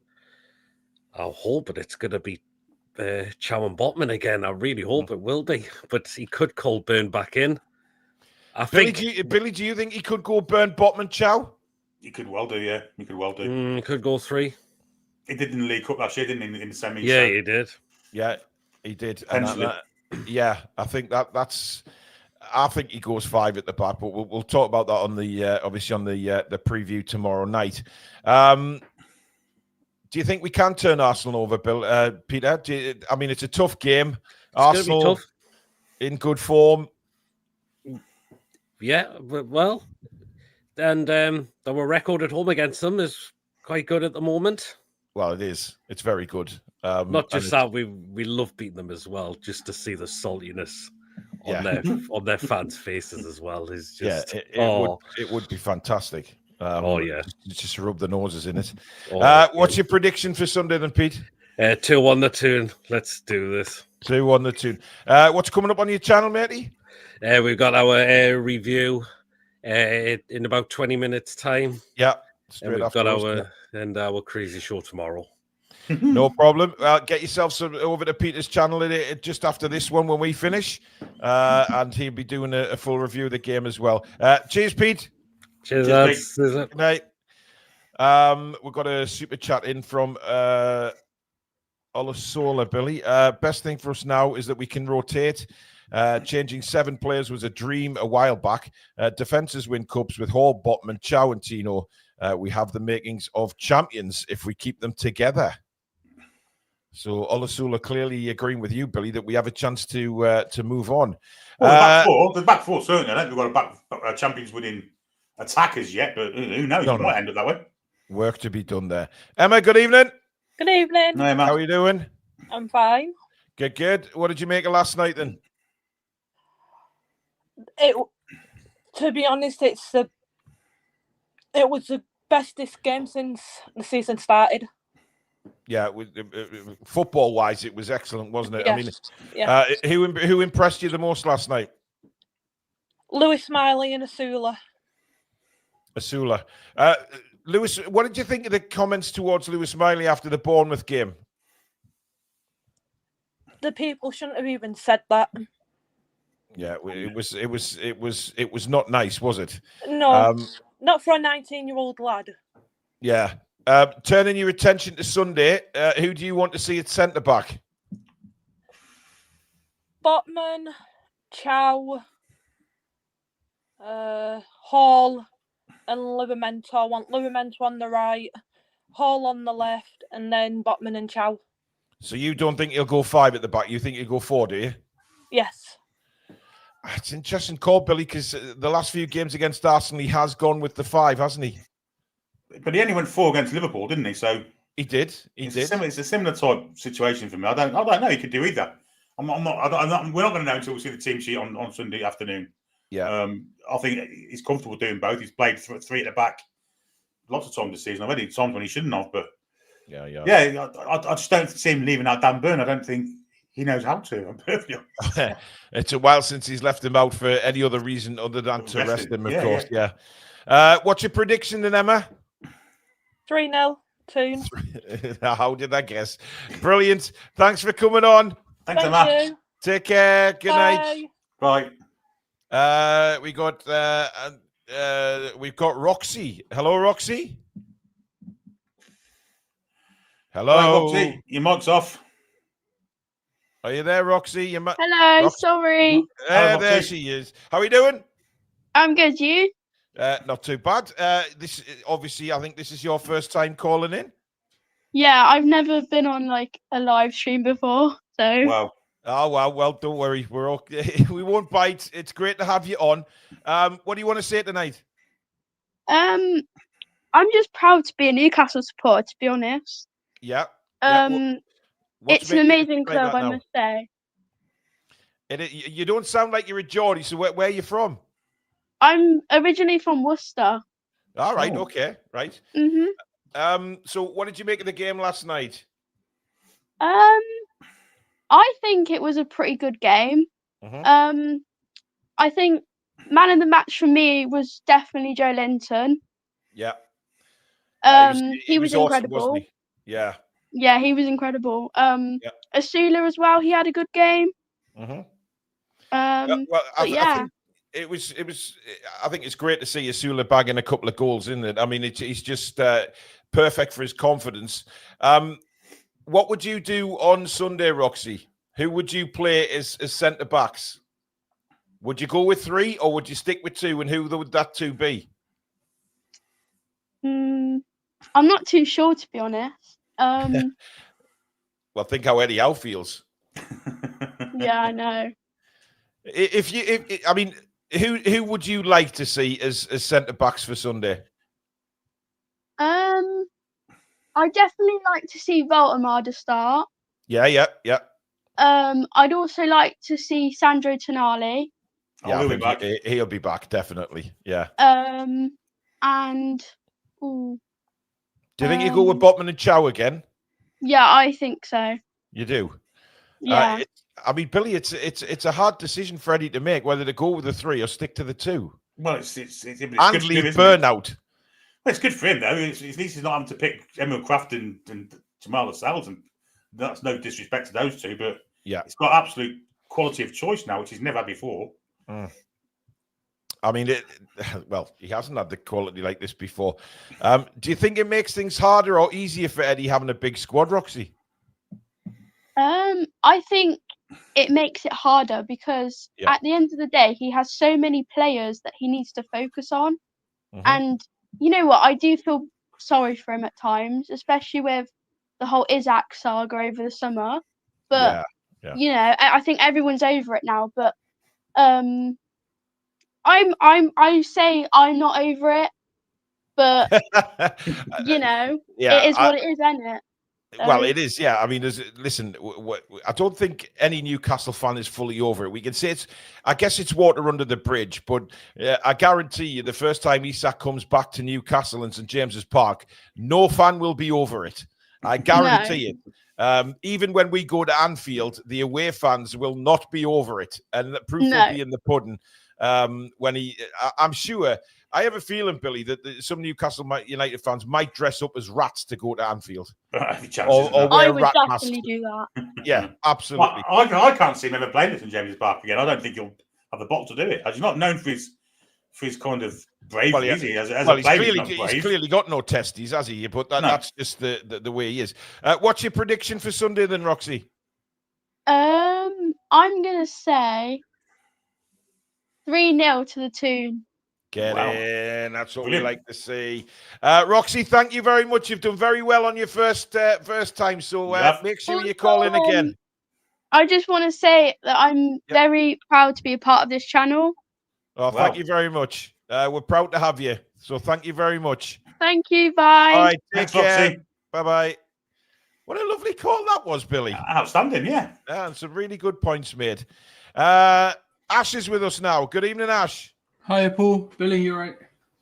I hope it's going to be Chow and Botman again. I really hope it will be, but he could call Burn back in. Billy, do you think he could go Burn, Botman, Chow? he could well do, yeah. He could well do. He could go 3. He did in the League Cup last year, didn't he, in the semis? Yeah, he did. Yeah, he did. Potentially. Yeah, I think that's. I think he goes 5 at the back, but we'll talk about that on the obviously on the preview tomorrow night. Do you think we can turn Arsenal over, Bill? Peter? I mean, it's a tough game. Arsenal tough. In good form. Yeah, well, and our record at home against them is quite good at the moment. Well, it is. It's very good. Not just that, we love beating them as well, just to see the saltiness on their fans' faces as well. Is just it would be fantastic. Just rub the noses in it. What's your prediction for Sunday then, Pete? 2-1 the Toon. Let's do this. 2-1 the Toon. What's coming up on your channel, matey? We've got our review in about 20 minutes' time. Yeah. And we've got our crazy show tomorrow. No problem. Get yourself over to Peter's channel just after this one when we finish. And he'll be doing a full review of the game as well. Cheers, Pete. Cheers, lads. Good night. We've got a super chat in from Olasola, Billy. Best thing for us now is that we can rotate. Changing 7 players was a dream a while back. Defences win cups with Hall, Botman, Chow and Tino. We have the makings of champions if we keep them together. So Olasula clearly agreeing with you, Billy, that we have a chance to move on. Well, the back four, certainly. I don't think we've got a champions winning attackers yet, but who knows? It might end up that way. Work to be done there. Emma, good evening. Good evening. No, Emma. How are you doing? I'm fine. Good. What did you make of last night then? To be honest, it was the bestest game since the season started. Yeah, football-wise, it was excellent, wasn't it? Yes. Who impressed you the most last night? Lewis Smiley and Asula. Lewis, what did you think of the comments towards Lewis Smiley after the Bournemouth game? The people shouldn't have even said that. Yeah, it was not nice, was it? No, not for a 19-year-old lad. Yeah. Turning your attention to Sunday, who do you want to see at centre back? Botman, Chow, Hall, and Livramento. I want Livramento on the right, Hall on the left, and then Botman and Chow. So you don't think he'll go 5 at the back? You think he'll go 4, do you? Yes. It's an interesting call, Billy, because the last few games against Arsenal, he has gone with the 5, hasn't he? But he only went 4 against Liverpool, didn't he? So he did. It's a similar type situation for me. I don't know. He could do either. We're not going to know until we see the team sheet on Sunday afternoon. Yeah. I think he's comfortable doing both. He's played 3 at the back lots of times this season already. Times when he shouldn't have, but I just don't see him leaving out Dan Burn. I don't think he knows how to. I'm perfectly honest. It's a while since he's left him out for any other reason other than to rest him, of course. Yeah. What's your prediction then, Emma? 3-0, Toon. How did I guess? Brilliant. Thanks for coming on. Thanks, Emma. Take care. Good night. Bye. We got we've got Roxy. Hello, Roxy. Hello. Hello, Roxy. Your mic's off. Are you there, Roxy? Hello, Roxy? sorry. Hello, There Roxy. she is. How are you doing? I'm good, you? Not too bad. This obviously, I think this is your first time calling in. Yeah, I've never been on like a live stream before, so Wow. Oh well, don't worry. We're okay. We won't bite. It's great to have you on. What do you want to say tonight? I'm just proud to be a Newcastle supporter, to be honest. Yeah. What's It's an making you amazing feel like club, that I now? must say. You don't sound like you're a Geordie. So where are you from? I'm originally from Worcester. All right. Oh. Okay. Right. Mhm. So what did you make of the game last night? I think it was a pretty good game. Mhm. I think man of the match for me was definitely Joe Linton. Yeah. He was awesome, wasn't incredible. he? Yeah. Yeah, he was incredible. Yeah. Asula as well. He had a good game. Mhm. But I yeah, think it was. I think it's great to see Asula bagging a couple of goals, isn't it? I mean, he's just perfect for his confidence. What would you do on Sunday, Roxy? Who would you play as centre backs? Would you go with 3 or would you stick with 2? And who would that 2 be? I'm not too sure, to be honest. Well, think how Eddie Howe feels. Yeah, I know. I mean, who would you like to see as centre backs for Sunday? I definitely like to see Voltemar to start. Yeah. I'd also like to see Sandro Tonali. Yeah, he'll I be think back. he'll be back, definitely. Yeah. And ooh, Do you think you go with Botman and Chow again? yeah, I think so. You do? Yeah. I mean, Billy, it's a hard decision for Eddie to make whether to go with the 3 or stick to the 2. Well, it's good And for him, leave isn't it? Burnout. Well, it's good for him though. At least he's not having to pick Emil Kraft and Jamal Lascelles, and that's no disrespect to those two, but Yeah. he's got absolute quality of choice now, which he's never had before. I mean, well, he hasn't had the quality like this before. Do you think it makes things harder or easier for Eddie having a big squad, Roxy? I think it makes it harder because at the end of the day, he has so many players that he needs to focus on. And you know what? I do feel sorry for him at times, especially with the whole Isaac saga over the summer. But you know, I think everyone's over it now. But I say I'm not over it. But you know, it is what it is, isn't it? Well, it is, yeah. I mean, listen, I don't think any Newcastle fan is fully over it. We can say I guess it's water under the bridge, but I guarantee you the first time Isak comes back to Newcastle and St. James's Park, no fan will be over it. I guarantee it. Even when we go to Anfield, the away fans will not be over it. And the proof will be in the pudding. I'm sure, I have a feeling, Billy, that some Newcastle United fans might dress up as rats to go to Anfield. Or I wear would definitely do that. Yeah, absolutely. I can't see him ever playing at St. James's Park again. I don't think he'll have the bottle to do it. He's not known for his kind of bravery, is he? He's clearly got no testes, has he? But that's just the way he is. What's your prediction for Sunday then, Roxy? I'm gonna say 3-0 to the Toon. Get in. That's what we like to see. Roxy, thank you very much. You've done very well on your first time. So make sure you call in again. I just want to say that I'm very proud to be a part of this channel. Oh, thank you very much. We're proud to have you. So thank you very much. Thank you. Bye. All right. Take Thanks, care. Roxy. Bye-bye. What a lovely call that was, Billy. Outstanding, yeah. And some really good points made. Ash is with us now. Good evening, Ash. Hiya, Paul. Billy, you all right?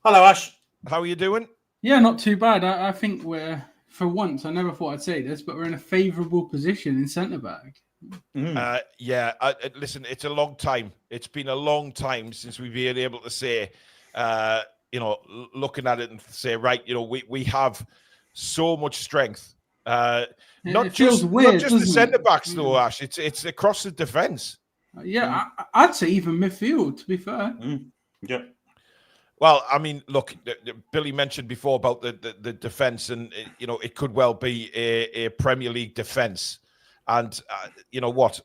Hello, Ash. How are you doing? Yeah, not too bad. I think we're, for once, I never thought I'd say this, but we're in a favourable position in centre-back. Listen, it's a long time. It's been a long time since we've been able to say, looking at it and say, right, we have so much strength. Not just the centre-backs, though, Ash. It's across the defence. I'd say even midfield, to be fair. Yeah. Well, I mean, look, Billy mentioned before about the defence, and it could well be a Premier League defence. And you know what?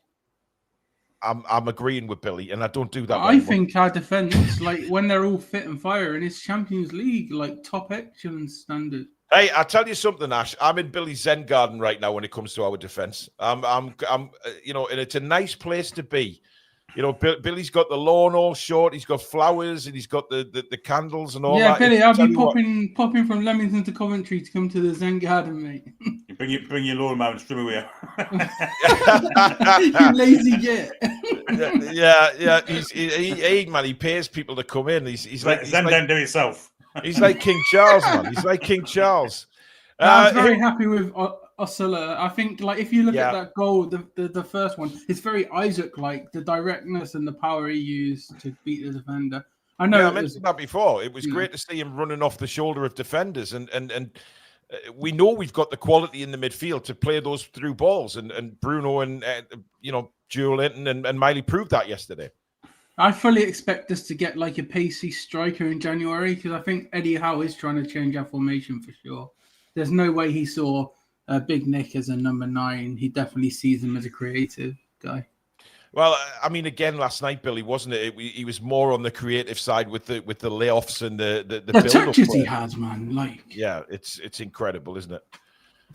I'm agreeing with Billy, and I don't do that. I think our defence, like when they're all fit and firing, is Champions League, like top excellence standard. Hey, I'll tell you something, Ash. I'm in Billy's Zen garden right now when it comes to our defence. I'm, and it's a nice place to be. Billy's got the lawn all short. He's got flowers, and he's got the candles and all that. Yeah, Billy, I'll be popping from Leamington to Coventry to come to the Zen garden, mate. You bring your lawnmower and string away. You lazy git. Yeah. He pays people to come in. He's like Zen don't do it himself. He's like King Charles, man. He's like King Charles. I was very happy with Osula. I think, like, if you look at that goal, the first one, it's very Isaac-like, the directness and the power he used to beat the defender. I know. I mentioned that before. It was great to see him running off the shoulder of defenders, and we know we've got the quality in the midfield to play those through balls, and Bruno and Joe Linton and Miley proved that yesterday. I fully expect us to get like a pacey striker in January, because I think Eddie Howe is trying to change our formation for sure. There's no way he saw Big Nick as a number 9. He definitely sees him as a creative guy. Well, I mean, again, last night, Billy, wasn't it? He was more on the creative side with the layoffs and the touches he has, man. Like, yeah, it's incredible, isn't it?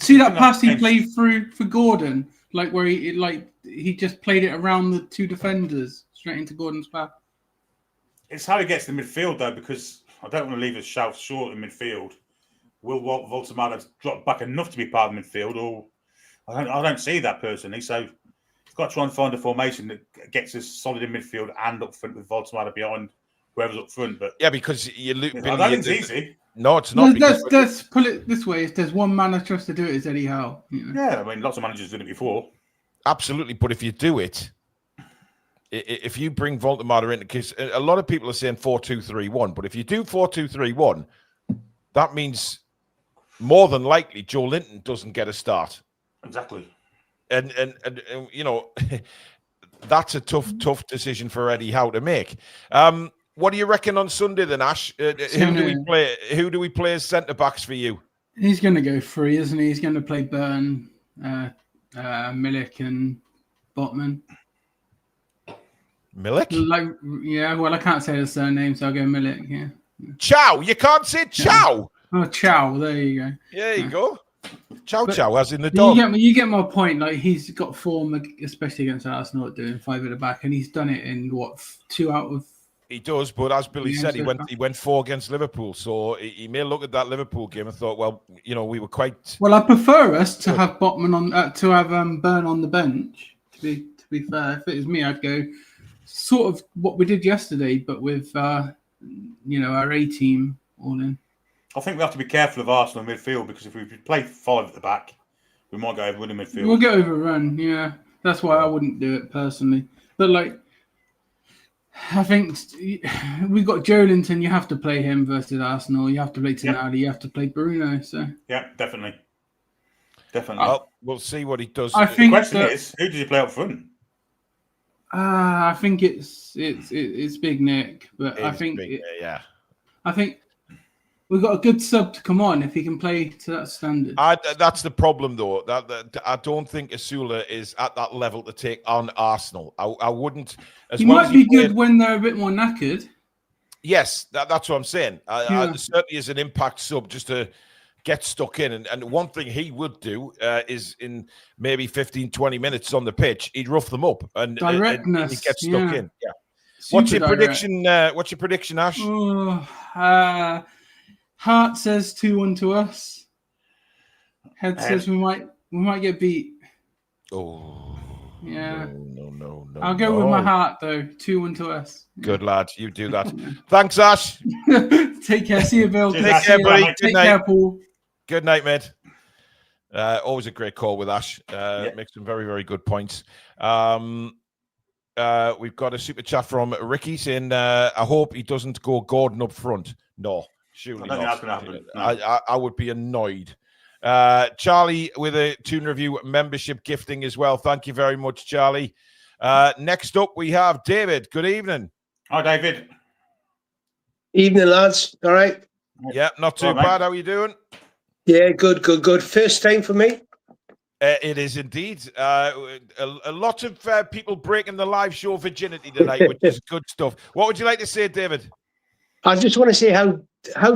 See that pass he played through for Gordon, like where he just played it around the 2 defenders straight into Gordon's path. It's how he gets to midfield though, because I don't want to leave us short in midfield. Will Voltemada drop back enough to be part of the midfield, or I don't see that personally. So you've got to try and find a formation that gets us solid in midfield and up front with Voltemada behind whoever's up front. But yeah, because I don't think it's easy. No, it's not. Let's put it this way: if there's one man I trust to do it, it's Eddie Howe. Yeah, I mean, lots of managers did it before. Absolutely, but if you do it, if you bring Voltemada in, because a lot of people are saying 4-2-3-1, but if you do 4-2-3-1, that means more than likely Joe Linton doesn't get a start. Exactly. And that's a tough decision for Eddie Howe to make. What do you reckon on Sunday then, Ash? Who do we play as centre backs for you? He's going to go free, isn't he? He's going to play Burn, Milik, and Botman. Milik? Well, I can't say the surname, so I'll go Milik. Yeah. Chow. You can't say Chow. Oh, Chow. There you go. There you go. Chow, as in the dog. You get my point. Like, he's got form, especially against Arsenal, at doing 5 at the back, and he's done it in 2 out of. He does, but as Billy said, he went 4 against Liverpool, so he may look at that Liverpool game and thought, well, we were quite. Well, I prefer us to have Botman on, to have Burn on the bench. To be fair, if it was me, I'd go sort of what we did yesterday, but with our A team all in. I think we have to be careful of Arsenal midfield, because if we play 5 at the back, we might go overrun in midfield. We'll get overrun, yeah. That's why I wouldn't do it personally. But I think we got Joelinton. You have to play him versus Arsenal. You have to play Tonali. You have to play Bruno. So yeah, definitely. Well, we'll see what he does. I think the question is, who does he play up front? I think it's Big Nick, but I think I think we've got a good sub to come on if he can play to that standard. That's the problem, though. That I don't think Asula is at that level to take on Arsenal. I wouldn't. He might be good when they're a bit more knackered. Yes, that's what I'm saying. Certainly is an impact sub just to get stuck in. And one thing he would do is in maybe 15, 20 minutes on the pitch, he'd rough them up and directness. He'd get stuck in. Yeah. What's your prediction? What's your prediction, Ash? Heart says 2-1 to us. Head says we might get beat. Oh. Yeah. No. I'll go with my heart though. 2-1 to us. Good lad. You do that. Thanks, Ash. Take care. See you, Bill. Take care, buddy. Good night. Care, Paul. Good night, mate. Always a great call with Ash. Makes some very, very good points. We've got a super chat from Ricky saying, I hope he doesn't go Gordon up front. No, surely not. That's going to happen. No. I would be annoyed. Charlie with a Toon Review membership gifting as well. Thank you very much, Charlie. Next up, we have David. Good evening. Hi, David. Evening, lads. All right. Yeah, not too bad. How are you doing? Yeah, good. First time for me. It is indeed. A lot of people breaking the live show virginity tonight, which is good stuff. What would you like to say, David? I just want to say how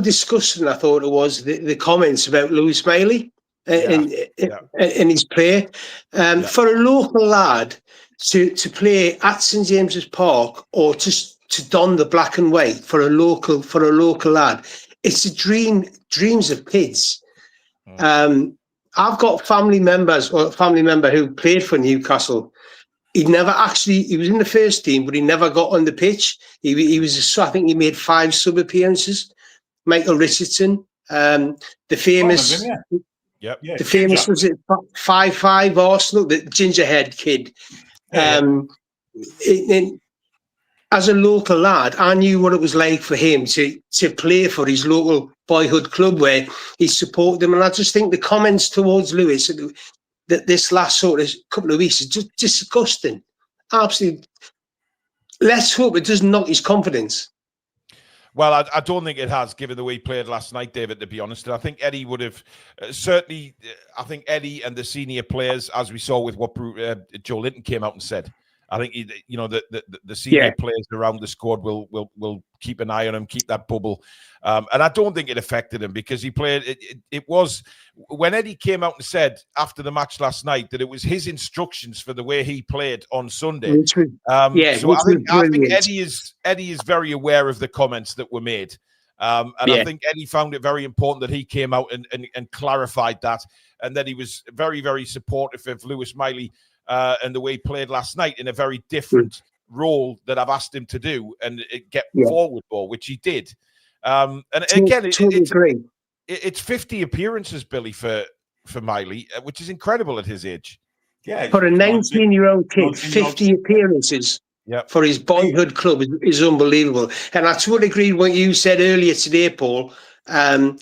disgusting I thought it was, the comments about Lewis Miley and his play. For a local lad to play at St James's Park or to don the black and white for a local lad, it's a dreams of kids. I've got a family member who played for Newcastle. He was in the first team, but he never got on the pitch. He was, I think he made 5 sub appearances. Michael Richardson, the famous, the famous was it 5-5 Arsenal, the gingerhead kid. As a local lad, I knew what it was like for him to play for his local boyhood club where he supported them. And I just think the comments towards Lewis that this last sort of couple of weeks is just disgusting. Absolutely. Let's hope it doesn't knock his confidence. Well, I don't think it has, given the way he played last night, David, to be honest. And I think Eddie would have certainly, I think Eddie and the senior players, as we saw with what Joe Linton came out and said, I think the senior players around the squad will keep an eye on him, keep that bubble, and I don't think it affected him because he played. It was when Eddie came out and said after the match last night that it was his instructions for the way he played on Sunday. So I think Eddie is very aware of the comments that were made, and I think Eddie found it very important that he came out and clarified that, and that he was very, very supportive of Lewis Miley. And the way he played last night in a very different role that I've asked him to do and get forward ball, which he did. And again, it's 50 appearances, Billy, for Miley, which is incredible at his age. Yeah, for a 19-year-old kid, 50 appearances for his boyhood club is unbelievable. And I totally agree with what you said earlier today, Paul, about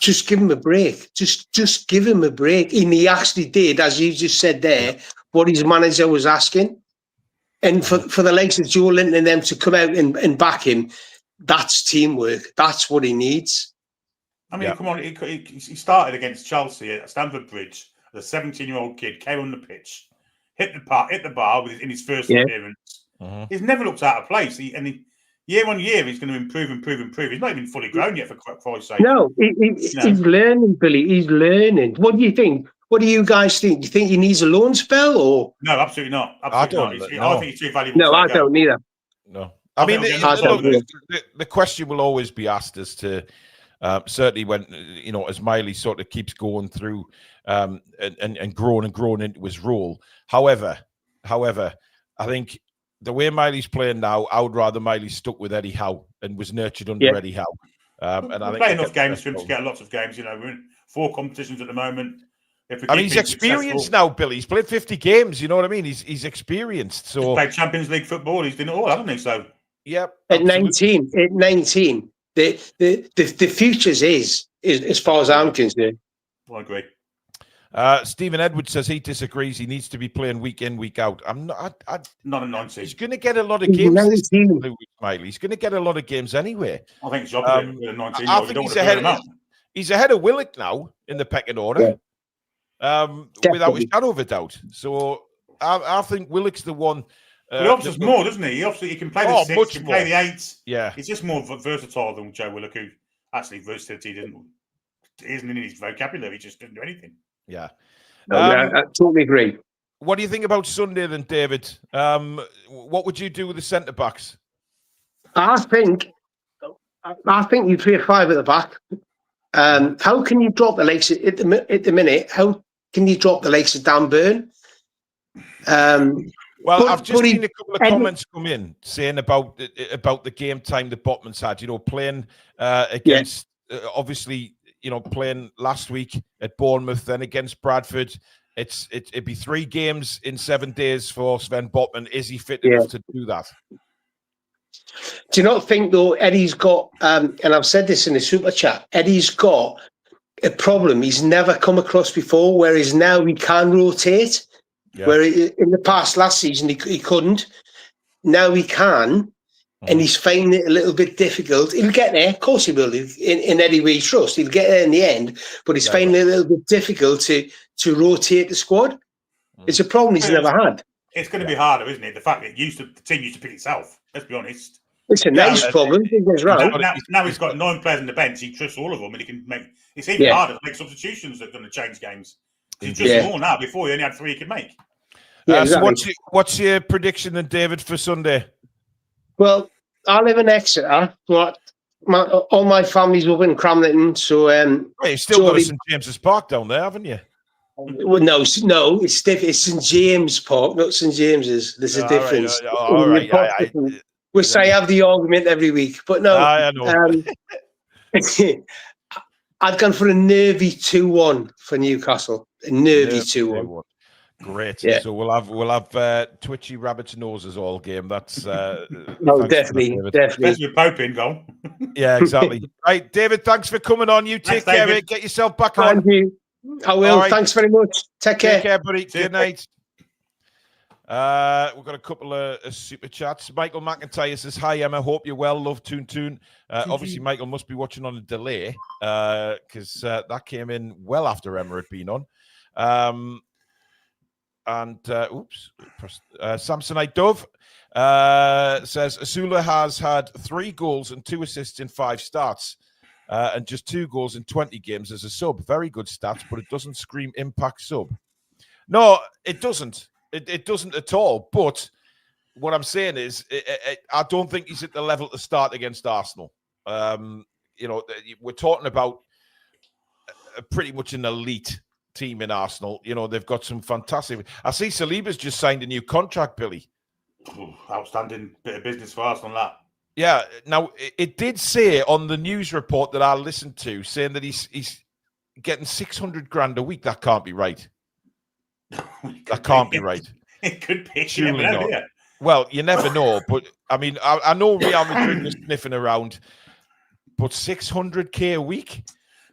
just give him a break. Just give him a break. And he actually did, as you just said there, what his manager was asking. And for the likes of Joe Linton and them to come out and back him, that's teamwork. That's what he needs. I mean, come on. He started against Chelsea at Stamford Bridge. The 17-year-old kid came on the pitch, hit the bar in his first appearance. He's never looked out of place. Year on year, he's going to improve. He's not even fully grown yet, for Christ's sake. No, he's learning, Billy. He's learning. What do you think? What do you guys think? Do you think he needs a loan spell, or no? Absolutely not. Absolutely not. No. I think he's too valuable. No, I don't either. No, I mean the question will always be asked as to certainly when as Miley sort of keeps going through and growing into his role. However, I think. The way Miley's playing now, I would rather Miley stuck with Eddie Howe and was nurtured under Eddie Howe. And I think play enough games for him to get lots of games. We're in 4 competitions at the moment. He's experienced now, Billy. He's played 50 games. You know what I mean? He's experienced. So he's played Champions League football. He's done it all, hasn't he? So at 19, the future's is as far as I'm concerned. I agree. Stephen Edwards says he disagrees. He needs to be playing week in, week out. Not a 19. He's going to get a lot of games. He's going to get a lot of games anyway. I think it's opposite. 19. I think he's ahead of Willock now in the pecking order, without a shadow of a doubt. So I think Willock's the one. He offers more, doesn't he? He can play the 6, he can play the 8. Yeah, he's just more versatile than Joe Willock, who actually versatility isn't in his vocabulary. He just doesn't do anything. Yeah. I totally agree. What do you think about Sunday then, David? What would you do with the centre backs? I think you play 5 at the back. How can you drop the likes at the minute? How can you drop the likes of Dan Burn? I've just seen a couple of comments come in saying about the game time that Botman's had. Playing against obviously. Playing last week at Bournemouth, then against Bradford. It'd be 3 games in 7 days for Sven Botman. Is he fit enough to do that? Do you not think, though, Eddie's got, and I've said this in the super chat, Eddie's got a problem he's never come across before, whereas now he can rotate, where in the past, last season, he couldn't. Now he can. and he's finding it a little bit difficult. He'll get there, of course he will. In Eddie we trust, he'll get there in the end. But he's finding it a little bit difficult to rotate the squad. It's a problem he's never had. It's going to be harder, isn't it? The fact that the team used to pick itself. Let's be honest. It's a nice problem. Now he's got 9 players on the bench. He trusts all of them, and he can make. It's even harder to make substitutions that are going to change games. He trusts more now. Before he only had 3 he could make. So what's your prediction then, David, for Sunday? Well, I live in Exeter. All my family's up in Cramlington, so you've still got a St James's Park down there, haven't you? Well, no, it's different. It's St James Park, not St James's. There's a difference. All right. Which I have the argument every week, but no. I know. I'd gone for a nervy 2-1 for Newcastle. A nervy 2-1. Great. Yeah. So we'll have twitchy rabbit's noses all game. That's definitely. Especially with Pope in goal. Yeah, exactly. Right, David, thanks for coming on. You take care of it. Get yourself back on. Thank you. I will. Right. Thanks very much. Take care. Take care, buddy. Good night. We've got a couple of super chats. Michael McIntyre says, "Hi Emma, hope you're well. Love Toon. Obviously, Michael must be watching on a delay because that came in well after Emma had been on." Samsonite Dove says Asula has had 3 goals and 2 assists in 5 starts and just 2 goals in 20 games as a sub. Very good stats, but it doesn't scream impact sub. No, it doesn't. It doesn't at all. But what I'm saying is, I don't think he's at the level to start against Arsenal. We're talking about pretty much an elite team in Arsenal. They've got some fantastic. I see Saliba's just signed a new contract, Billy. Outstanding bit of business for Arsenal, that. Yeah. Now, it did say on the news report that I listened to, saying that he's getting 600 grand a week. That can't be right. That can't be right. It could be. Surely not. Well, you never know. But, I mean, I know Real Madrid is sniffing around, but 600k a week?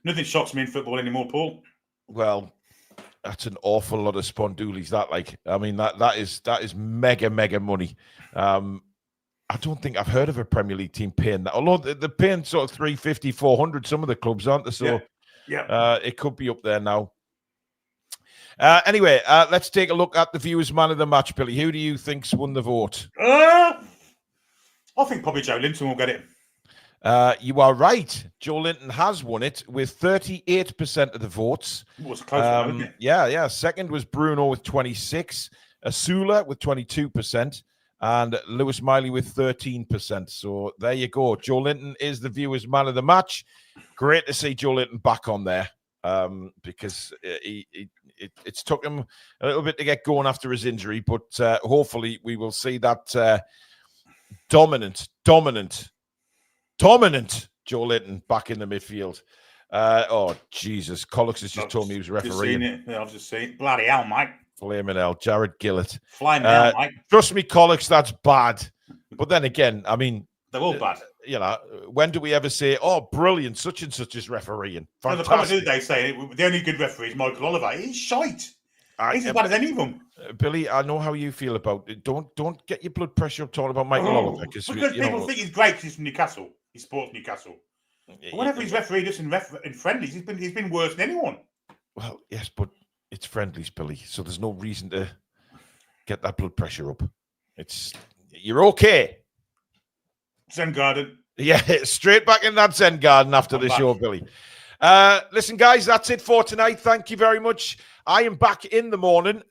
Nothing shocks me in football anymore, Paul. Well, that's an awful lot of spondoolies. That is mega money. I don't think I've heard of a Premier League team paying that. Although they're paying sort of 350, 400. Some of the clubs aren't they? So it could be up there now. Anyway, let's take a look at the viewers' man of the match, Billy. Who do you think's won the vote? I think probably Joe Linton will get it. You are right. Joe Linton has won it with 38% of the votes. It was close, wasn't it? Yeah. Second was Bruno with 26%, Asula with 22%, and Lewis Miley with 13%. So there you go. Joe Linton is the viewers' man of the match. Great to see Joe Linton back on there because it's took him a little bit to get going after his injury, but hopefully we will see that dominant Joe Linton back in the midfield. Oh, Jesus. Collux has just told me he was refereeing. I've just seen it. Bloody hell, Mike. Flaming hell. Jared Gillett. Flying hell, Mike. Trust me, Collux, that's bad. But then again, I mean... They're all bad. When do we ever say, oh, brilliant, such and such is refereeing? Fantastic. No, the comment they say, the only good referee is Michael Oliver. He's shite. He's as bad as any of them. Billy, I know how you feel about it. Don't get your blood pressure up talking about Michael Oliver. Because people think he's great because he's from Newcastle. He supports Newcastle. But whenever he's refereed us in friendlies, he's been worse than anyone. Well, yes, but it's friendlies, Billy. So there's no reason to get that blood pressure up. You're okay. Zen Garden. Yeah, straight back in that Zen Garden after the show, Billy. Listen, guys, that's it for tonight. Thank you very much. I am back in the morning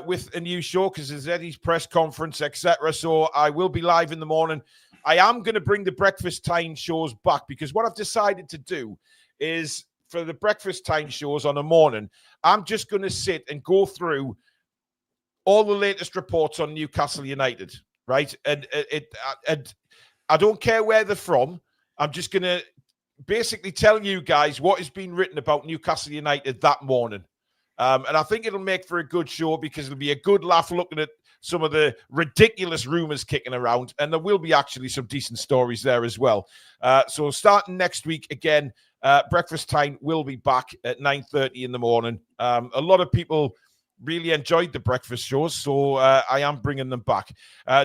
with a new show because there's Eddie's press conference, etc. So I will be live in the morning. I am going to bring the breakfast time shows back because what I've decided to do is for the breakfast time shows on a morning, I'm just going to sit and go through all the latest reports on Newcastle United, right? And I don't care where they're from. I'm just going to basically tell you guys what has been written about Newcastle United that morning. And I think it'll make for a good show because it'll be a good laugh looking at some of the ridiculous rumors kicking around. And there will be actually some decent stories there as well. So starting next week, again, breakfast time will be back at 9:30 in the morning. A lot of people really enjoyed the breakfast shows, so I am bringing them back.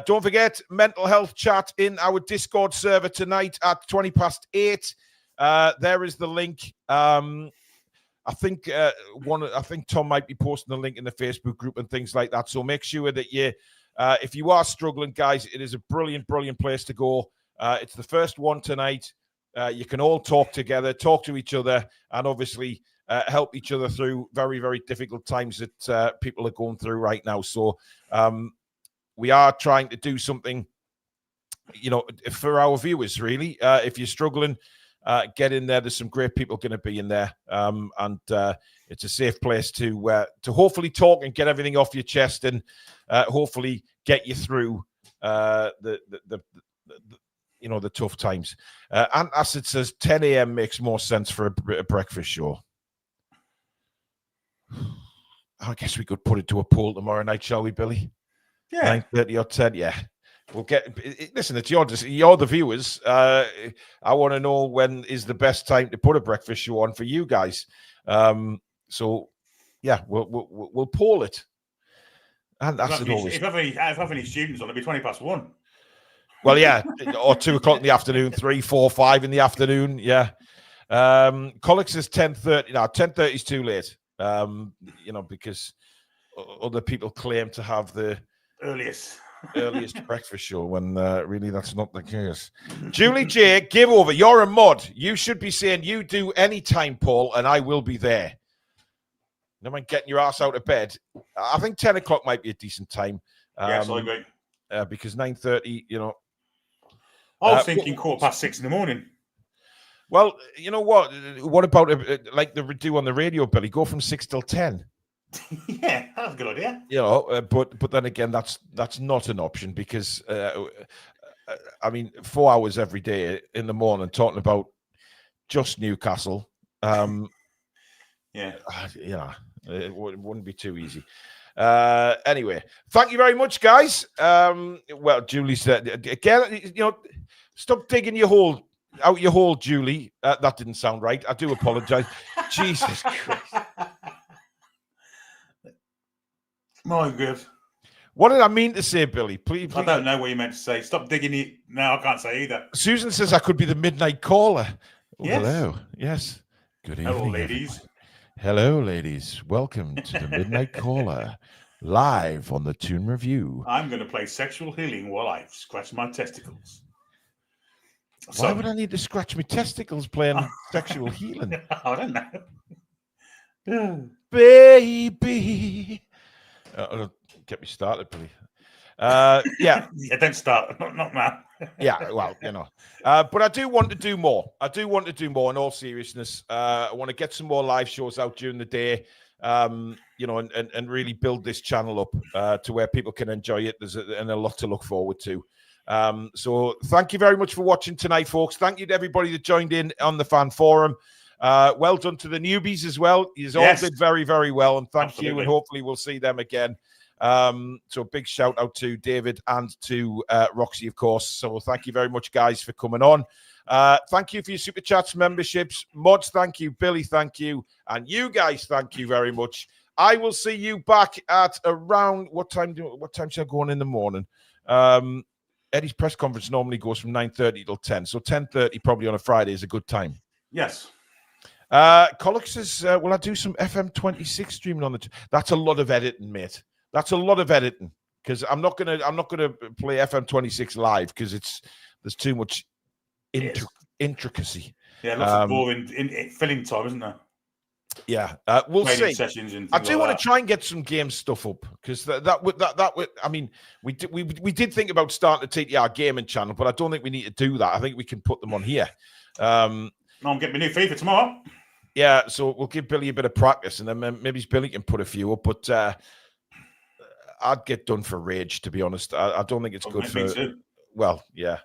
Don't forget, mental health chat in our Discord server tonight at 8:20. There is the link. I think Tom might be posting the link in the Facebook group and things like that. So make sure that if you are struggling, guys, it is a brilliant, brilliant place to go. It's the first one tonight. You can all talk together, talk to each other, and obviously help each other through very, very difficult times that people are going through right now. So we are trying to do something, for our viewers, really. If you're struggling, get in there. There's some great people going to be in there, and it's a safe place to hopefully talk and get everything off your chest, and hopefully get you through the tough times. And as it says, 10 a.m. makes more sense for a breakfast show. I guess we could put it to a poll tomorrow night, shall we, Billy? Yeah. 9:30 or 10, yeah. We'll listen, you're the viewers. I want to know when is the best time to put a breakfast show on for you guys. So yeah, we'll poll it. And that's it always. If I have any students on, it'll be 1:20. Well, yeah, or 2 o'clock in the afternoon, 3, 4, 5 in the afternoon. Yeah. Colleague says 10:30. Now 10:30 is too late. Because other people claim to have the earliest breakfast show when really that's not the case. Julie J, give over. You're a mod. You should be saying you do any time, Paul, and I will be there. No mind getting your ass out of bed. I think 10 o'clock might be a decent time. Yes, I agree. Because 9:30, I was thinking 6:15 in the morning. Well, you know what? What about like they do on the radio, Billy? Go from 6 till 10. Yeah, that's a good idea. But then again, that's not an option because 4 hours every day in the morning talking about just Newcastle. Yeah, it wouldn't be too easy. Anyway, thank you very much, guys. Well, Julie said again, stop digging your hole. Out your hole, Julie. That didn't sound right. I do apologize. Jesus Christ. My God. What did I mean to say, Billy? Please. I don't know what you meant to say. Stop digging it. No, I can't say either. Susan says I could be the midnight caller. Oh, yes. Hello. Yes. Good evening. Hello, ladies. Everyone. Hello, ladies. Welcome to the midnight caller. Live on the Toon Review. I'm going to play sexual healing while I scratch my testicles. Why would I need to scratch my testicles playing sexual healing? I don't know. Baby. Get me started, please. Yeah. Yeah, don't start. Not now. Yeah, well, but I do want to do more. In all seriousness. I want to get some more live shows out during the day, and really build this channel up to where people can enjoy it. There's a lot to look forward to. So thank you very much for watching tonight, folks. Thank you to everybody that joined in on the fan forum. Well done to the newbies as well. You all did very, very well, and thank you, and hopefully we'll see them again. So big shout out to David and to Roxy, of course. So thank you very much, guys, for coming on. Thank you for your super chats, memberships. Mods, thank you. Billy, thank you. And you guys, thank you very much. I will see you back at around what time should I go on in the morning? Eddie's press conference normally goes from 9:30 till 10. So 10:30 probably on a Friday is a good time. Yes. Collick says, will I do some FM26 streaming on the... That's a lot of editing, mate. That's a lot of editing because I'm not gonna play FM26 live because there's too much intricacy. Yeah, lots of boring filling time, isn't there? Yeah, we'll see. I do want to try and get some game stuff up because that would. I mean, we did think about starting a TTR gaming channel, but I don't think we need to do that. I think we can put them on here. I'm getting my new FIFA tomorrow. Yeah, so we'll give Billy a bit of practice, and then maybe Billy can put a few up. But I'd get done for rage, to be honest. I don't think it's good for. Well, yeah.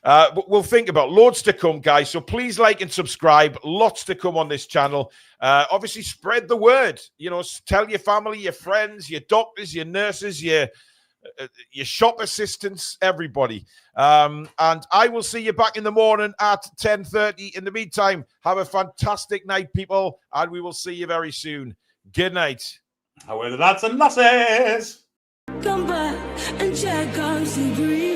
But we'll think about loads to come, guys. So please like and subscribe. Lots to come on this channel. Obviously, spread the word. Tell your family, your friends, your doctors, your nurses, your shop assistants, everybody. And I will see you back in the morning at 10:30. In the meantime, have a fantastic night, people, and we will see you very soon. Good night. How are the lads and lasses? Come back and check on Sea Breeze.